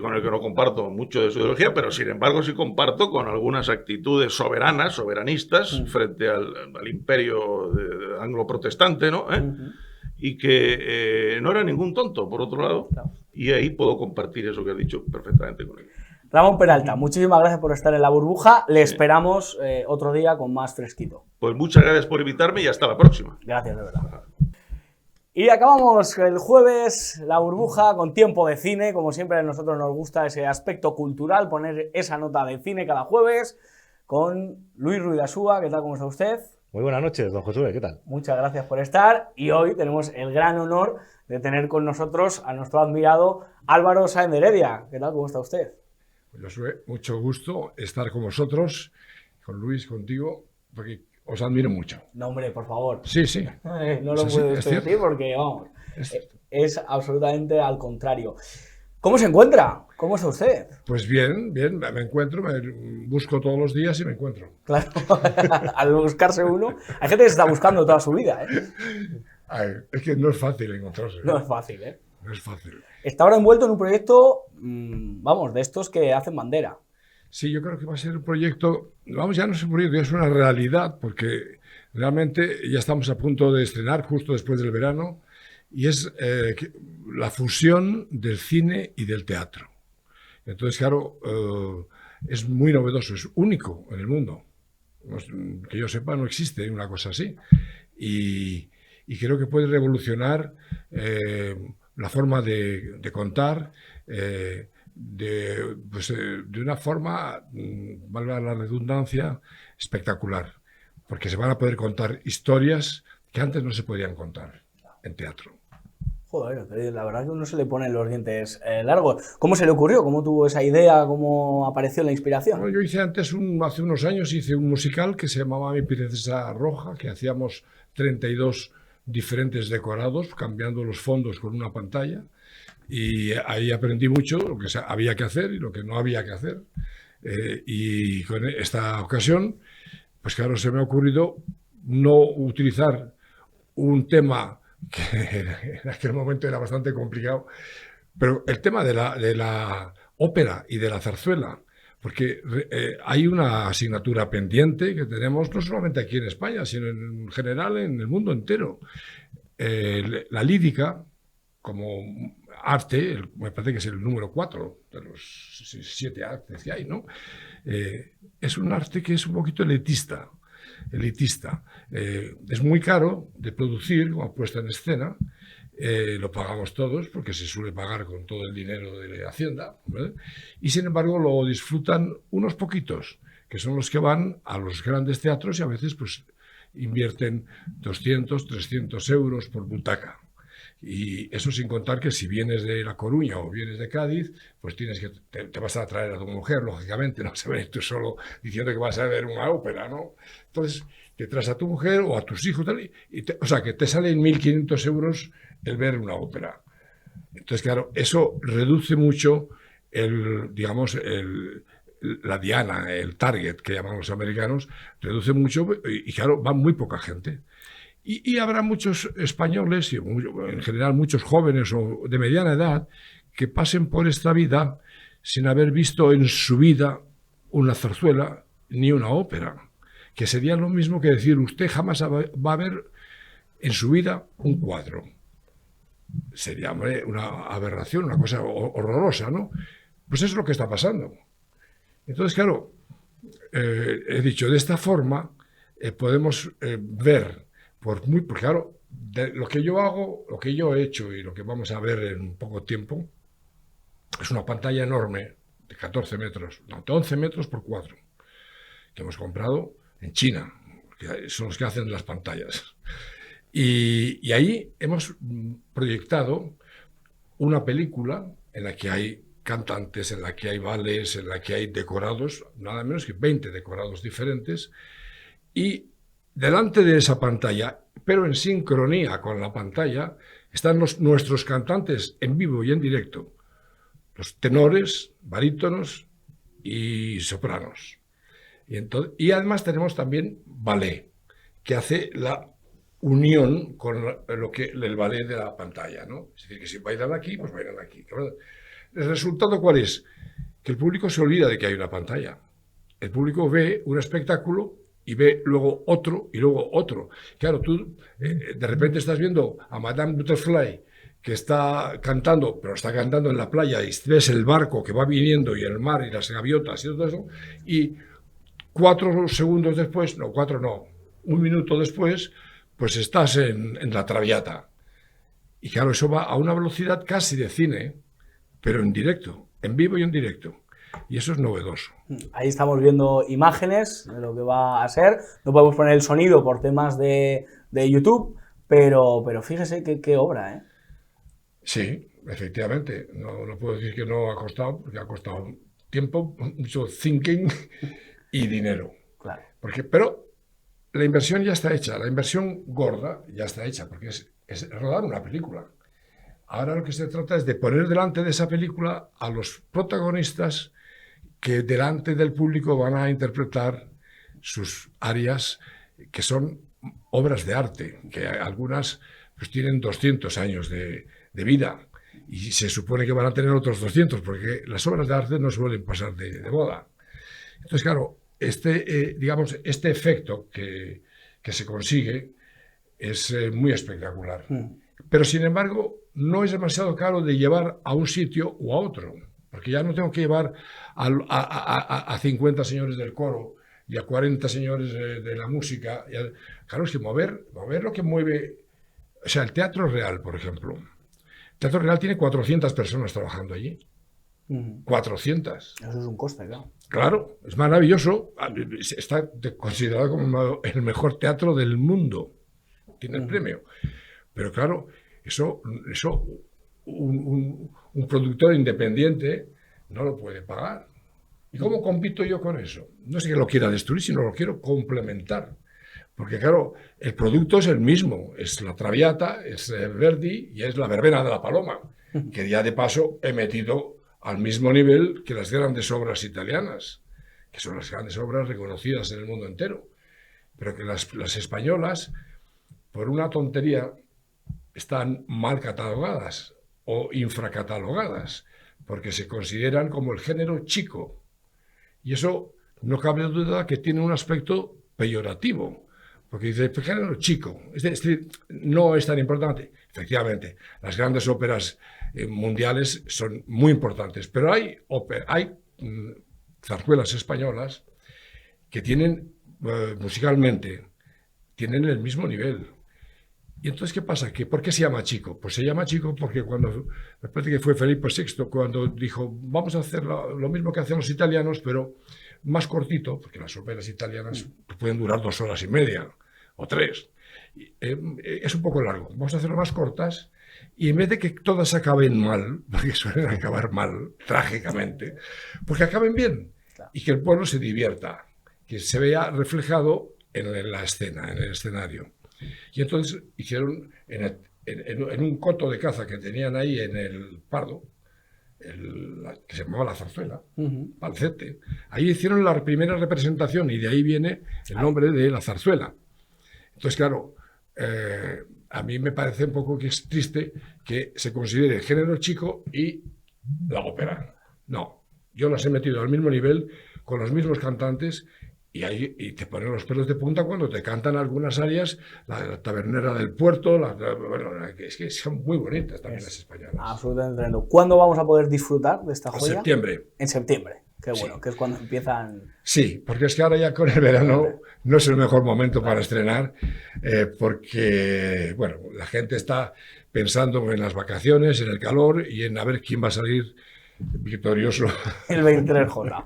con el que no comparto mucho de su ideología, pero sin embargo sí comparto con algunas actitudes soberanistas, frente al imperio anglo-protestante, ¿no? y que no era ningún tonto, por otro lado, y ahí puedo compartir eso que has dicho perfectamente con él. Ramón Peralta, muchísimas gracias por estar en La Burbuja. Le esperamos otro día con más fresquito. Pues muchas gracias por invitarme y hasta la próxima. Gracias, de verdad. Y acabamos el jueves La Burbuja con tiempo de cine. Como siempre, a nosotros nos gusta ese aspecto cultural, poner esa nota de cine cada jueves con Luis Ruiz de Asúa. ¿Qué tal? ¿Cómo está usted? Muy buenas noches, don Josué, ¿qué tal? Muchas gracias por estar. Y hoy tenemos el gran honor de tener con nosotros a nuestro admirado Álvaro Sáenz de Heredia. ¿Qué tal? ¿Cómo está usted? Josué, mucho gusto estar con vosotros, con Luis, contigo, porque os admiro mucho. No, hombre, por favor. Sí, sí. No lo puedo decir porque, vamos, es absolutamente al contrario. ¿Cómo se encuentra? ¿Cómo está usted? Pues bien, bien, me encuentro, me busco todos los días y me encuentro. Claro, al buscarse uno. Hay gente que se está buscando toda su vida, ¿eh? Ay, es que no es fácil encontrarse. No es fácil, ¿eh? No es fácil. Está ahora envuelto en un proyecto, vamos, de estos que hacen bandera. Sí, yo creo que va a ser un proyecto, vamos, ya no es un proyecto, es una realidad, porque realmente ya estamos a punto de estrenar justo después del verano, y es la fusión del cine y del teatro. Entonces, claro, es muy novedoso, es único en el mundo. Que yo sepa, no existe una cosa así. Y creo que puede revolucionar la forma de contar de una forma, valga la redundancia, espectacular. Porque se van a poder contar historias que antes no se podían contar en teatro. Joder, la verdad que uno se le pone los dientes largos. ¿Cómo se le ocurrió? ¿Cómo tuvo esa idea? ¿Cómo apareció la inspiración? Bueno, yo hice antes, hace unos años, hice un musical que se llamaba Mi Princesa Roja, que hacíamos 32 diferentes decorados, cambiando los fondos con una pantalla. Y ahí aprendí mucho lo que había que hacer y lo que no había que hacer. Y con esta ocasión, pues claro, se me ha ocurrido no utilizar un tema que en aquel momento era bastante complicado, pero el tema de la ópera y de la zarzuela, porque hay una asignatura pendiente que tenemos no solamente aquí en España, sino en general en el mundo entero. La lírica, como arte, me parece que es el número 4 de los 7 artes que hay, ¿no? Es un arte que es un poquito elitista. Es muy caro de producir como puesta en escena, lo pagamos todos porque se suele pagar con todo el dinero de Hacienda, ¿vale? Y sin embargo lo disfrutan unos poquitos, que son los que van a los grandes teatros y a veces pues invierten 200, 300 euros por butaca. Y eso sin contar que si vienes de La Coruña o vienes de Cádiz, pues tienes que te vas a traer a tu mujer, lógicamente, no vas a venir tú solo diciendo que vas a ver una ópera, ¿no? Entonces, te traes a tu mujer o a tus hijos, tal, o sea, que te salen 1.500 euros el ver una ópera. Entonces, claro, eso reduce mucho la diana, el target que llaman los americanos, reduce mucho y claro, va muy poca gente. Y habrá muchos españoles, y en general muchos jóvenes o de mediana edad, que pasen por esta vida sin haber visto en su vida una zarzuela ni una ópera. Que sería lo mismo que decir, usted jamás va a ver en su vida un cuadro. Sería, hombre, una aberración, una cosa horrorosa, ¿no? Pues eso es lo que está pasando. Entonces, claro, he dicho, de esta forma podemos ver, porque claro, lo que yo hago, lo que yo he hecho y lo que vamos a ver en poco tiempo, es una pantalla enorme de 14 metros, no, de 11 metros por 4, que hemos comprado en China, que son los que hacen las pantallas. Y ahí hemos proyectado una película en la que hay cantantes, en la que hay ballets, en la que hay decorados, nada menos que 20 decorados diferentes, y delante de esa pantalla, pero en sincronía con la pantalla, están nuestros cantantes en vivo y en directo, los tenores, barítonos y sopranos. Y además tenemos también ballet, que hace la unión con el ballet de la pantalla, ¿no? Es decir, que si bailan aquí, pues bailan aquí. ¿El resultado cuál es? Que el público se olvida de que hay una pantalla. El público ve un espectáculo y ve luego otro y luego otro. Claro, tú de repente estás viendo a Madame Butterfly que está cantando, pero está cantando en la playa y ves el barco que va viniendo y el mar y las gaviotas y todo eso, y 4 segundos después, no, 4 no, 1 minuto después, pues estás en la Traviata. Y claro, eso va a una velocidad casi de cine, pero en directo, en vivo y en directo. Y eso es novedoso. Ahí estamos viendo imágenes de lo que va a ser. No podemos poner el sonido por temas de YouTube, pero fíjese qué obra, ¿eh? Sí, efectivamente. No puedo decir que no ha costado, porque ha costado tiempo, mucho thinking y dinero. Claro. Pero la inversión ya está hecha, la inversión gorda ya está hecha, porque es rodar una película. Ahora lo que se trata es de poner delante de esa película a los protagonistas que delante del público van a interpretar sus áreas, que son obras de arte, que algunas pues tienen 200 años de vida y se supone que van a tener otros 200, porque las obras de arte no suelen pasar de moda. Entonces, claro, digamos, este efecto que se consigue es muy espectacular. Pero, sin embargo, no es demasiado caro de llevar a un sitio o a otro, porque ya no tengo que llevar a 50 señores del coro y a 40 señores de la música. Claro, es que mover lo que mueve... O sea, el Teatro Real, por ejemplo. El Teatro Real tiene 400 personas trabajando allí. 400. Eso es un coste, claro. Claro, es maravilloso. Está considerado como el mejor teatro del mundo. Tiene el premio. Pero claro, eso un productor independiente no lo puede pagar. ¿Y cómo compito yo con eso? No es que lo quiera destruir, sino lo quiero complementar. Porque claro, el producto es el mismo. Es la Traviata, es Verdi y es la Verbena de la Paloma, que ya de paso he metido al mismo nivel que las grandes obras italianas, que son las grandes obras reconocidas en el mundo entero. Pero que las españolas, por una tontería, están mal catalogadas o infracatalogadas, porque se consideran como el género chico. Y eso no cabe duda que tiene un aspecto peyorativo, porque dice, el género chico, no es tan importante. Efectivamente, las grandes óperas mundiales son muy importantes, pero hay zarzuelas españolas que tienen, musicalmente, tienen el mismo nivel. Y entonces, ¿qué pasa? ¿Por qué se llama chico? Pues se llama chico porque me parece que fue Felipe VI cuando dijo, vamos a hacer lo mismo que hacen los italianos, pero más cortito, porque las óperas italianas pueden durar 2 horas y media o 3. Es un poco largo. Vamos a hacerlo más cortas y en vez de que todas acaben mal, porque suelen acabar mal, trágicamente, pues que acaben bien y que el pueblo se divierta, que se vea reflejado en la escena, en el escenario. Y entonces hicieron en un coto de caza que tenían ahí en el Pardo, que se llamaba La Zarzuela, Palcete. Ahí hicieron la primera representación y de ahí viene el nombre de La Zarzuela. Entonces, claro, a mí me parece un poco que es triste que se considere el género chico y la ópera. No, yo las he metido al mismo nivel, con los mismos cantantes, y te ponen los pelos de punta cuando te cantan algunas áreas, la tabernera del puerto, es que son muy bonitas también las españolas. Absolutamente tremendo. ¿Cuándo vamos a poder disfrutar de esta joya? En septiembre. En septiembre, qué bueno, Sí. que es cuando empiezan... Sí, porque es que ahora ya con el verano no es el mejor momento para estrenar, porque, bueno, la gente está pensando en las vacaciones, en el calor y en a ver quién va a salir victorioso. El 23J.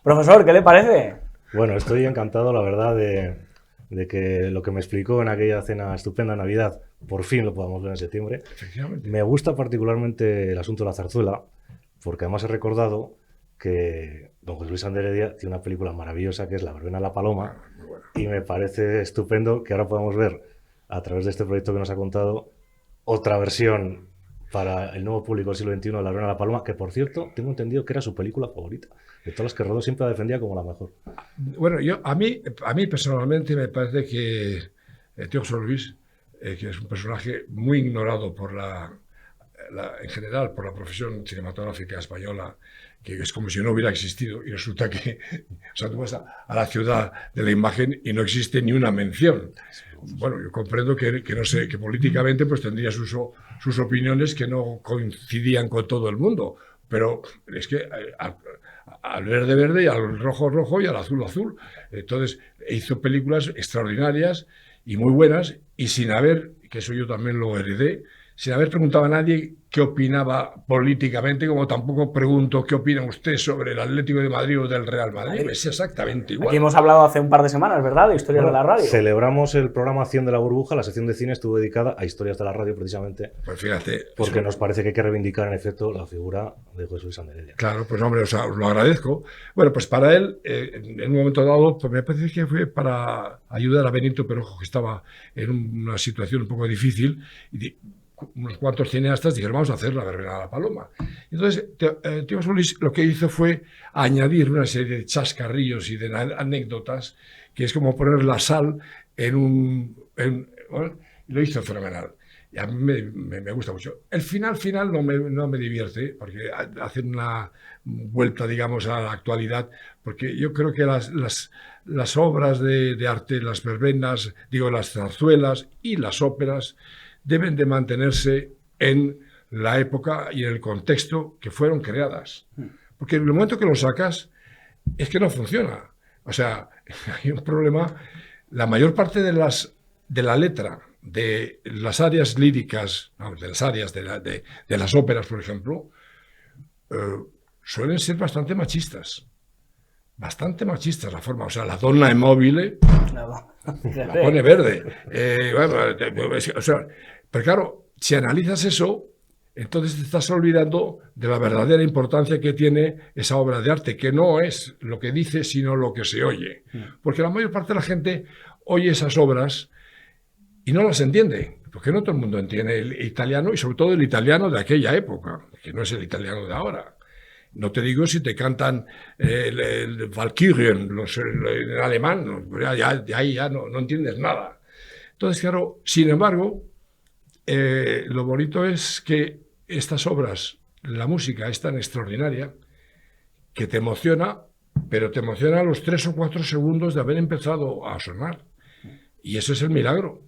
Profesor, ¿qué le parece? Bueno, estoy encantado, la verdad, de que lo que me explicó en aquella cena estupenda Navidad, por fin lo podamos ver en septiembre. Efectivamente. Me gusta particularmente el asunto de la zarzuela, porque además he recordado que don José Luis Ander Heredia tiene una película maravillosa que es La Verbena de la Paloma, Muy bueno. y me parece estupendo que ahora podamos ver, a través de este proyecto que nos ha contado, otra versión para el nuevo público del siglo XXI de La Verbena de la Paloma, que por cierto, tengo entendido que era su película favorita. De todas las que rodó siempre la defendía como la mejor. Bueno, a mí personalmente me parece que el tío José Luis, que es un personaje muy ignorado por la en general por la profesión cinematográfica española, que es como si no hubiera existido, y resulta que, o sea, tú vas a la ciudad de la imagen y no existe ni una mención. Bueno, yo comprendo que no sé, que políticamente pues tendría sus opiniones que no coincidían con todo el mundo, pero es que al verde verde y al rojo rojo y al azul azul. Entonces hizo películas extraordinarias y muy buenas, y sin haber, que eso yo también lo heredé, sin haber preguntado a nadie qué opinaba políticamente, como tampoco pregunto qué opina usted sobre el Atlético de Madrid o del Real Madrid. Es exactamente igual. Aquí hemos hablado hace un par de semanas, ¿verdad?, de historias de la radio. Celebramos el programa Acción de la Burbuja, la sección de cine estuvo dedicada a historias de la radio precisamente. Pues fíjate. Porque nos parece que hay que reivindicar en efecto la figura de José Luis Anderedia. Claro, pues hombre, os lo agradezco. Bueno, pues para él, en un momento dado, pues me parece que fue para ayudar a Benito Perojo, que estaba en una situación un poco difícil, y unos cuantos cineastas dijeron, vamos a hacer La verbena de la paloma. Entonces, Tío Solís lo que hizo fue añadir una serie de chascarrillos y de anécdotas, que es como poner la sal bueno, y lo hizo fenomenal. Y a mí me gusta mucho. El final no me divierte, porque hacen una vuelta, digamos, a la actualidad, porque yo creo que las obras de arte, las verbenas, digo, las zarzuelas y las óperas, deben de mantenerse en la época y en el contexto que fueron creadas. Porque en el momento que lo sacas, es que no funciona. O sea, hay un problema. La mayor parte de la letra, de las áreas líricas, de las áreas de las óperas, por ejemplo, suelen ser bastante machistas. Bastante machistas la forma. O sea, la donna è mobile la pone verde. O sea, pero claro, si analizas eso, entonces te estás olvidando de la verdadera importancia que tiene esa obra de arte, que no es lo que dice, sino lo que se oye. Porque la mayor parte de la gente oye esas obras y no las entiende, porque no todo el mundo entiende el italiano, y sobre todo el italiano de aquella época, que no es el italiano de ahora. No te digo si te cantan el Valkyrien, en alemán, de ahí ya no entiendes nada. Entonces, claro, sin embargo, lo bonito es que estas obras, la música es tan extraordinaria que te emociona, pero te emociona a los 3 o 4 segundos de haber empezado a sonar. Y ese es el milagro.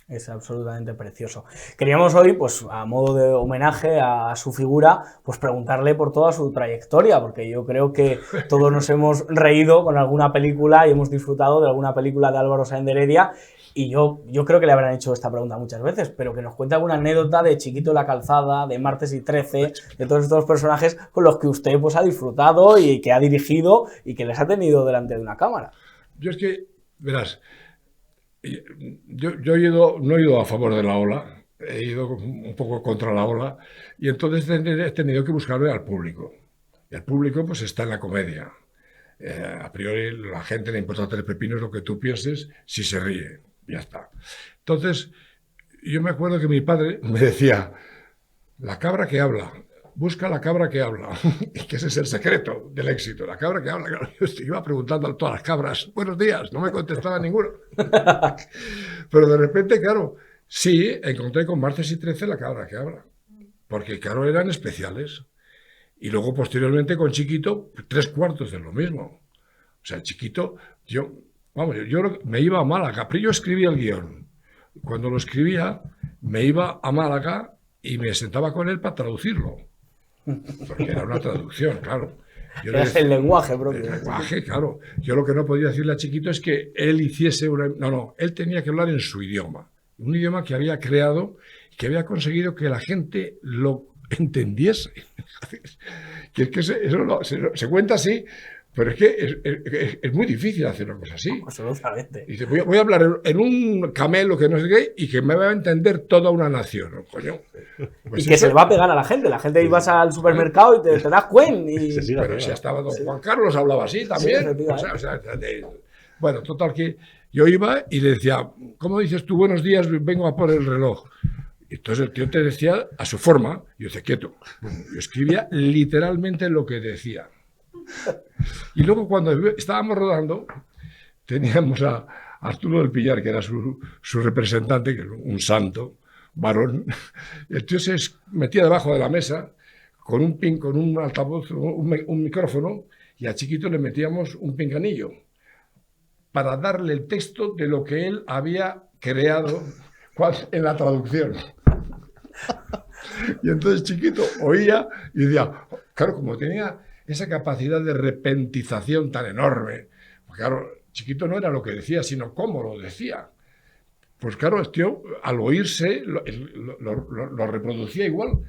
Es absolutamente precioso. Queríamos hoy, pues a modo de homenaje a su figura, pues preguntarle por toda su trayectoria, porque yo creo que todos nos hemos reído con alguna película y hemos disfrutado de alguna película de Álvaro Sáenz de Heredia, y yo creo que le habrán hecho esta pregunta muchas veces, pero que nos cuente alguna anécdota de Chiquito en la calzada, de Martes y 13, de todos estos personajes con los que usted pues ha disfrutado y que ha dirigido y que les ha tenido delante de una cámara. Yo es que, verás, yo no he ido a favor de la ola, he ido un poco contra la ola, y entonces he tenido que buscarme al público. Y el público pues está en la comedia. A priori la gente le importa 3 pepinos lo que tú pienses, si se ríe, ya está. Entonces yo me acuerdo que mi padre me decía, la cabra que habla, busca la cabra que habla, y que ese es el secreto del éxito, la cabra que habla. Claro, yo iba preguntando a todas las cabras, buenos días, no me contestaba ninguno. Pero de repente, claro, sí, encontré con Martes y 13 la cabra que habla, porque claro, eran especiales. Y luego posteriormente con Chiquito, 3/4 de lo mismo. O sea, Chiquito, yo me iba a Málaga, pero yo escribía el guión. Cuando lo escribía, me iba a Málaga y me sentaba con él para traducirlo. Porque era una traducción, claro. Es el lenguaje propio. El lenguaje, claro. Yo lo que no podía decirle a Chiquito es que él hiciese una... No, él tenía que hablar en su idioma. Un idioma que había creado, que había conseguido que la gente lo entendiese. Que es que se cuenta así, pero es que es muy difícil hacer una cosa así. Absolutamente. Y dice, voy a hablar en un camelo que no sé qué y que me va a entender toda una nación. ¿No? Coño. Pues y que se le va a pegar a la gente. La gente ibas al supermercado y te das cuenta. Pero si estaba don Juan Carlos, hablaba así también. Sí, bueno, total que yo iba y le decía, ¿cómo dices tú buenos días? Vengo a por el reloj. Entonces el tío te decía a su forma, y yo decía, quieto. Yo escribía literalmente lo que decía. Y luego cuando estábamos rodando, teníamos a Arturo del Pillar, que era su representante, que era un santo, varón. El tío se metía debajo de la mesa con un pin, con un altavoz, un micrófono, y a Chiquito le metíamos un pinganillo para darle el texto de lo que él había creado en la traducción. Y entonces Chiquito oía y decía, claro, como tenía esa capacidad de repentización tan enorme, pues claro, Chiquito no era lo que decía, sino cómo lo decía. Pues claro, el tío, al oírse, lo reproducía igual.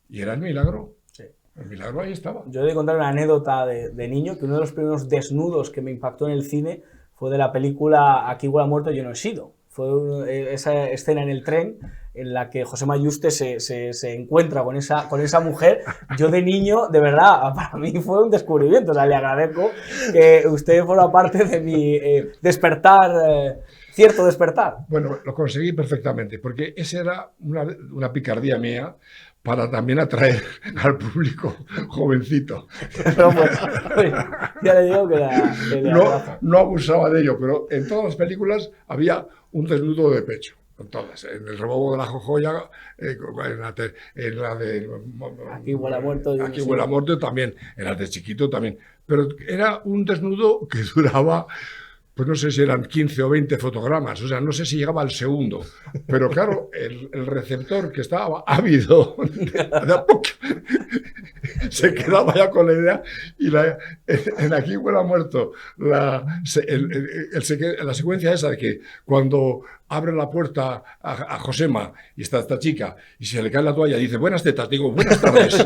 Y era el milagro. Sí. El milagro ahí estaba. Yo he de contar una anécdota de niño, que uno de los primeros desnudos que me impactó en el cine fue de la película Aquí huele a muerto, yo no he sido. Fue esa escena en el tren en la que José Mayuste se encuentra con esa mujer. Yo de niño, de verdad, para mí fue un descubrimiento. O sea, le agradezco que usted fuera parte de mi despertar, cierto despertar. Bueno, lo conseguí perfectamente, porque esa era una picardía mía para también atraer al público jovencito. Pero pues, ya le digo que no abusaba de ello, pero en todas las películas había un desnudo de pecho. En todas. En El Rebobo de la Jojoya, en la de Aquí huele a muerto. Aquí huele a muerto también, en la de Chiquito también. Pero era un desnudo que duraba, pues no sé si eran 15 o 20 fotogramas, o sea, no sé si llegaba al segundo, pero claro, el receptor que estaba ávido se quedaba ya con la idea, y en Aquí huele a muerto, la secuencia esa de que cuando abre la puerta a Josema y está esta chica y se le cae la toalla y dice buenas tetas, digo buenas tardes.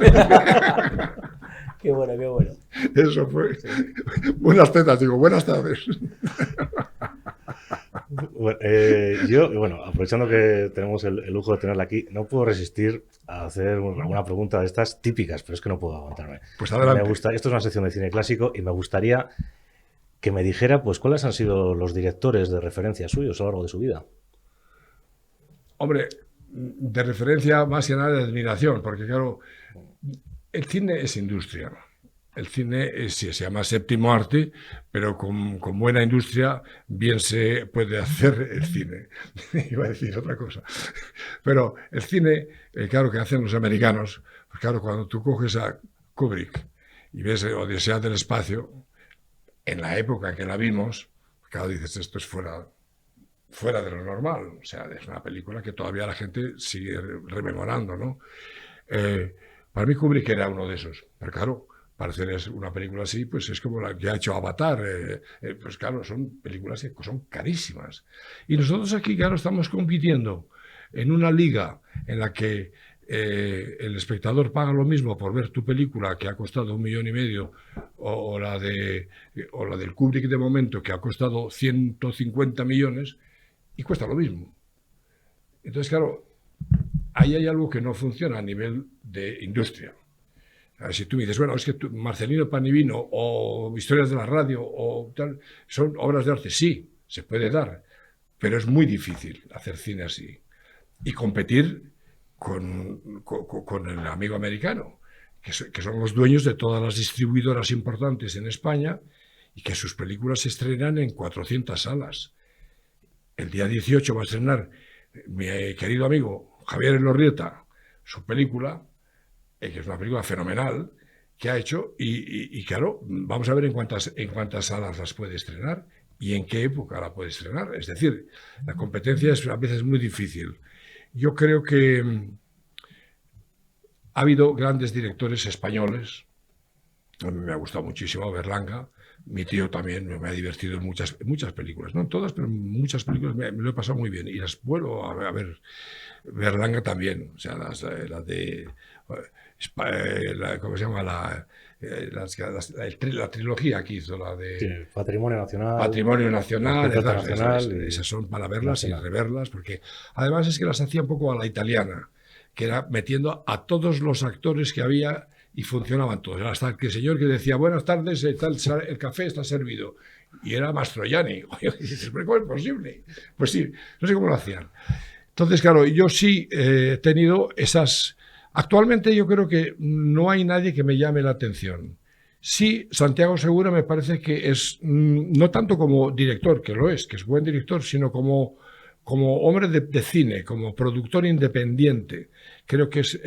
Qué bueno, qué bueno. Eso fue. Sí. Buenas tetas, digo, buenas tardes. Bueno, aprovechando que tenemos el lujo de tenerla aquí, no puedo resistir a hacer alguna pregunta de estas típicas, pero es que no puedo aguantarme. Pues adelante. Esto es una sección de cine clásico y me gustaría que me dijera, pues, cuáles han sido los directores de referencia suyos a lo largo de su vida. Hombre, de referencia más que nada de admiración, porque claro, el cine es industria. El cine se llama séptimo arte, pero con buena industria bien se puede hacer el cine. Iba a decir otra cosa. Pero el cine, claro, que hacen los americanos, pues claro, cuando tú coges a Kubrick y ves Odisea del espacio, en la época en que la vimos, claro, dices, esto es fuera de lo normal. O sea, es una película que todavía la gente sigue rememorando, ¿no? Para mí Kubrick era uno de esos. Pero claro, para hacer una película así, pues es como la que ha hecho Avatar. Pues claro, son películas que son carísimas. Y nosotros aquí, claro, estamos compitiendo en una liga en la que el espectador paga lo mismo por ver tu película, que ha costado 1,5 millones, o la del Kubrick de momento, que ha costado 150 millones, y cuesta lo mismo. Entonces, claro, ahí hay algo que no funciona a nivel de industria. Si tú me dices, bueno, es que Marcelino Panivino o Historias de la Radio o tal, son obras de arte, sí, se puede dar, pero es muy difícil hacer cine así y competir con el amigo americano, que son los dueños de todas las distribuidoras importantes en España y que sus películas se estrenan en 400 salas. El día 18 va a estrenar mi querido amigo Javier Elorrieta su película, que es una película fenomenal que ha hecho, y claro, vamos a ver en cuántas salas las puede estrenar y en qué época la puede estrenar. Es decir, la competencia es a veces muy difícil. Yo creo que ha habido grandes directores españoles. A mí me ha gustado muchísimo Berlanga. Mi tío también me ha divertido en muchas películas. No en todas, pero en muchas películas me lo he pasado muy bien. Y las vuelvo a ver. Berlanga también. O sea, las de... ¿cómo se llama? La trilogía que hizo, la de... Sí, Patrimonio Nacional. Patrimonio Nacional. Esas son para verlas y reverlas, porque además es que las hacía un poco a la italiana, que era metiendo a todos los actores que había y funcionaban todos. Hasta que el señor que decía, buenas tardes, el café está servido. Y era Mastroianni. Oye, dices, ¿pero cómo es posible? Pues sí, no sé cómo lo hacían. Entonces, claro, yo sí he tenido esas... Actualmente yo creo que no hay nadie que me llame la atención. Sí, Santiago Segura me parece que es, no tanto como director, que lo es, que es buen director, sino como como hombre de cine, como productor independiente, creo que es,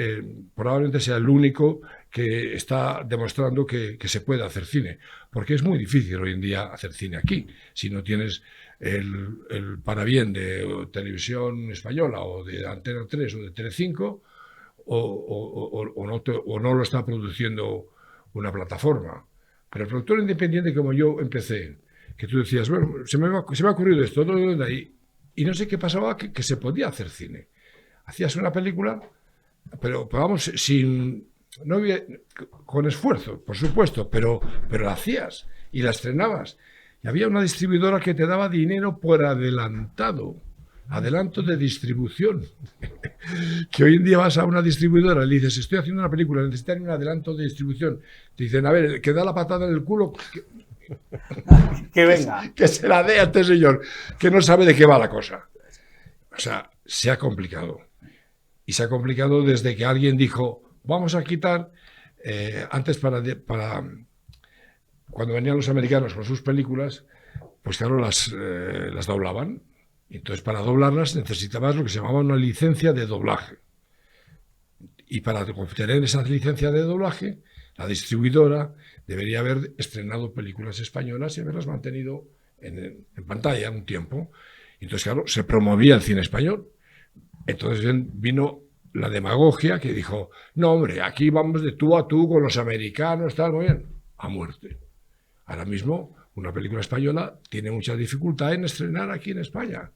probablemente sea el único que está demostrando que se puede hacer cine, porque es muy difícil hoy en día hacer cine aquí, si no tienes el parabién de televisión española o de Antena 3 o de Telecinco, o no lo está produciendo una plataforma. Pero el productor independiente, como yo empecé, que tú decías, bueno, se me ha ocurrido esto, y no sé qué pasaba, que se podía hacer cine. Hacías una película, pero vamos, no había, con esfuerzo, por supuesto, pero la hacías y la estrenabas. Y había una distribuidora que te daba dinero por adelanto de distribución. Que hoy en día vas a una distribuidora y le dices, estoy haciendo una película, necesitan un adelanto de distribución. Te dicen, a ver, que da la patada en el culo, que venga. Que se la dé a este señor, que no sabe de qué va la cosa. O sea, se ha complicado. Y se ha complicado desde que alguien dijo, vamos a quitar, antes para cuando venían los americanos con sus películas, pues claro, las doblaban. Entonces, para doblarlas necesitabas lo que se llamaba una licencia de doblaje. Y para obtener esa licencia de doblaje, la distribuidora debería haber estrenado películas españolas y haberlas mantenido en pantalla un tiempo. Entonces, claro, se promovía el cine español. Entonces vino la demagogia que dijo, no, hombre, aquí vamos de tú a tú con los americanos, tal, muy bien, a muerte. Ahora mismo, una película española tiene mucha dificultad en estrenar aquí en España.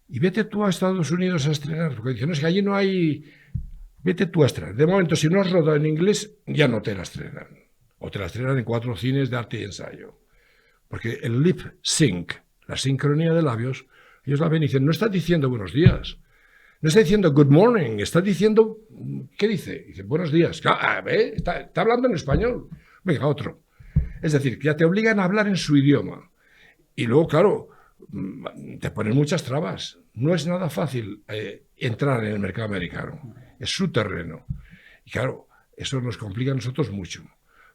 Y vete tú a Estados Unidos a estrenar, porque dicen, no, es que allí no hay... Vete tú a estrenar. De momento, si no has rodado en inglés, ya no te la estrenan. O te la estrenan en 4 cines de arte y ensayo. Porque el lip sync, la sincronía de labios, ellos la ven y dicen, no está diciendo buenos días. No está diciendo good morning, está diciendo... ¿Qué dice? Dice, buenos días. Está hablando en español. Venga, otro. Es decir, que ya te obligan a hablar en su idioma. Y luego, claro, te ponen muchas trabas. No es nada fácil entrar en el mercado americano. Es su terreno. Y claro, eso nos complica a nosotros mucho.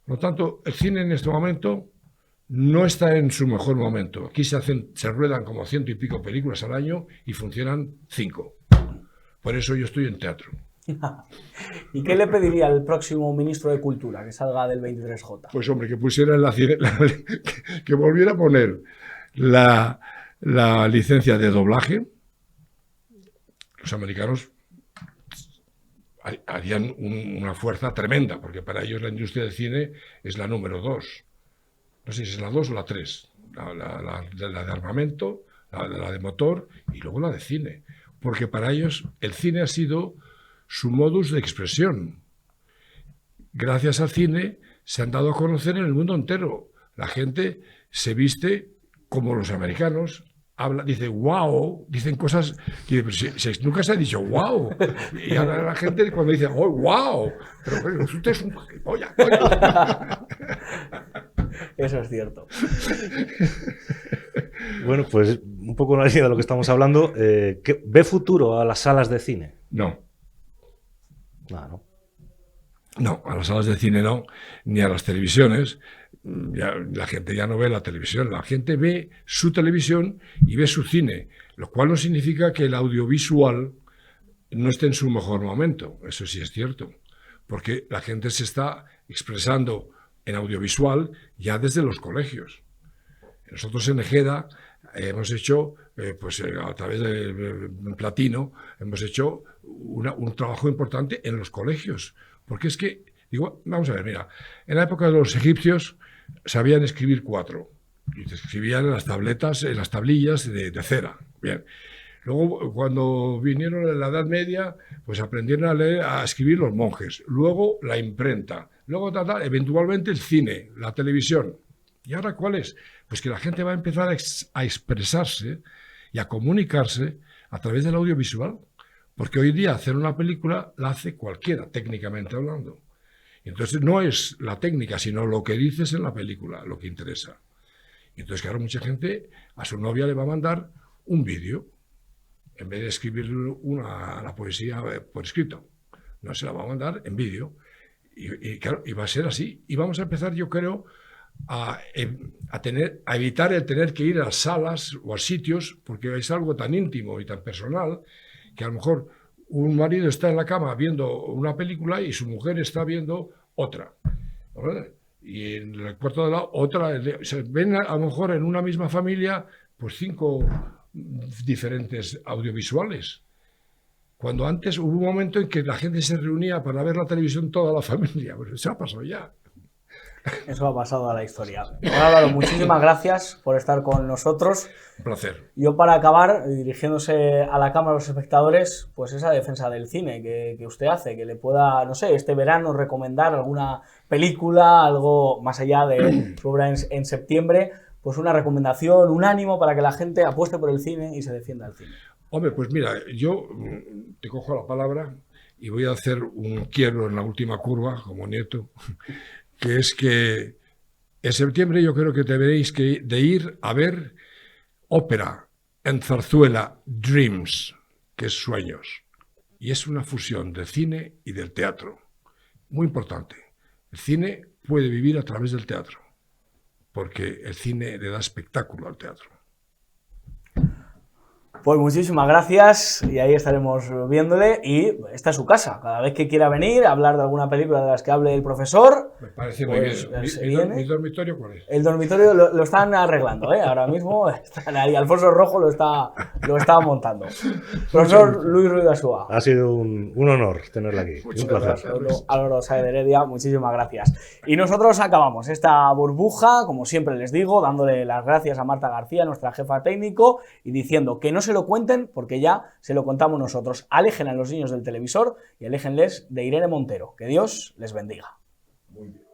Por lo tanto, el cine en este momento no está en su mejor momento. Aquí se ruedan como 100 y pico películas al año y funcionan 5. Por eso yo estoy en teatro. ¿Y qué le pediría al próximo ministro de Cultura que salga del 23J? Pues hombre, que pusiera que volviera a poner la licencia de doblaje. Los americanos harían una fuerza tremenda, porque para ellos la industria del cine es la número 2. No sé si es la 2 o la 3. La de armamento, la de motor y luego la de cine. Porque para ellos el cine ha sido su modus de expresión. Gracias al cine se han dado a conocer en el mundo entero. La gente se viste como los americanos, dice wow, dicen cosas que nunca se ha dicho wow. Y ahora la gente cuando dice oh, wow, pero usted es un gilipollas. Eso es cierto. Bueno, pues un poco en la línea de lo que estamos hablando, ¿ve futuro a las salas de cine? No. No. No, a las salas de cine no, ni a las televisiones. La gente ya no ve la televisión, la gente ve su televisión y ve su cine, lo cual no significa que el audiovisual no esté en su mejor momento, eso sí es cierto, porque la gente se está expresando en audiovisual ya desde los colegios. Nosotros en Ejeda hemos hecho, a través de Platino, hemos hecho un trabajo importante en los colegios, porque es que, vamos a ver, mira, en la época de los egipcios sabían escribir 4, y se escribían en las tabletas, en las tablillas de cera, bien. Luego, cuando vinieron en la Edad Media, pues aprendieron a leer, a escribir los monjes, luego la imprenta, luego eventualmente el cine, la televisión. ¿Y ahora cuál es? Pues que la gente va a empezar a expresarse y a comunicarse a través del audiovisual. Porque hoy día hacer una película la hace cualquiera, técnicamente hablando. Y entonces no es la técnica, sino lo que dices en la película, lo que interesa. Y entonces, claro, mucha gente a su novia le va a mandar un vídeo, en vez de escribir la poesía por escrito. No, se la va a mandar en vídeo. Y claro, y va a ser así. Y vamos a empezar, yo creo, a evitar el tener que ir a salas o a sitios, porque es algo tan íntimo y tan personal que a lo mejor un marido está en la cama viendo una película y su mujer está viendo otra, ¿verdad? Y en el cuarto de lado otra. Se ven a lo mejor en una misma familia pues 5 diferentes audiovisuales. Cuando antes hubo un momento en que la gente se reunía para ver la televisión toda la familia. Pues eso ha pasado ya. Eso ha pasado a la historia. Bueno, Álvaro, muchísimas gracias por estar con nosotros. Un placer. Yo, para acabar, dirigiéndose a la cámara de los espectadores, pues esa defensa del cine que usted hace, que le pueda, no sé, este verano recomendar alguna película, algo más allá de su obra en septiembre, pues una recomendación, un ánimo para que la gente apueste por el cine y se defienda el cine. Hombre, pues mira, yo te cojo la palabra y voy a hacer un quiebro en la última curva, como Nieto, que es que en septiembre yo creo que deberéis de ir a ver ópera en Zarzuela, Dreams, que es Sueños. Y es una fusión del cine y del teatro. Muy importante. El cine puede vivir a través del teatro, porque el cine le da espectáculo al teatro. Pues muchísimas gracias y ahí estaremos viéndole, y esta es su casa, cada vez que quiera venir a hablar de alguna película de las que hable el profesor. Me parece muy pues, bien. ¿Mi dormitorio cuál es? El dormitorio lo están arreglando, ahora mismo están ahí, Alfonso Rojo lo está montando. Profesor Luis Ruiz de Asúa. Ha sido un honor tenerla aquí. Muchas un placer. gracias. Álvaro Sáez de Heredia, muchísimas gracias. Y nosotros acabamos esta burbuja, como siempre les digo, dándole las gracias a Marta García, nuestra jefa técnico, y diciendo que no se lo cuenten porque ya se lo contamos nosotros. Alejen a los niños del televisor y aléjenles de Irene Montero. Que Dios les bendiga. Muy bien.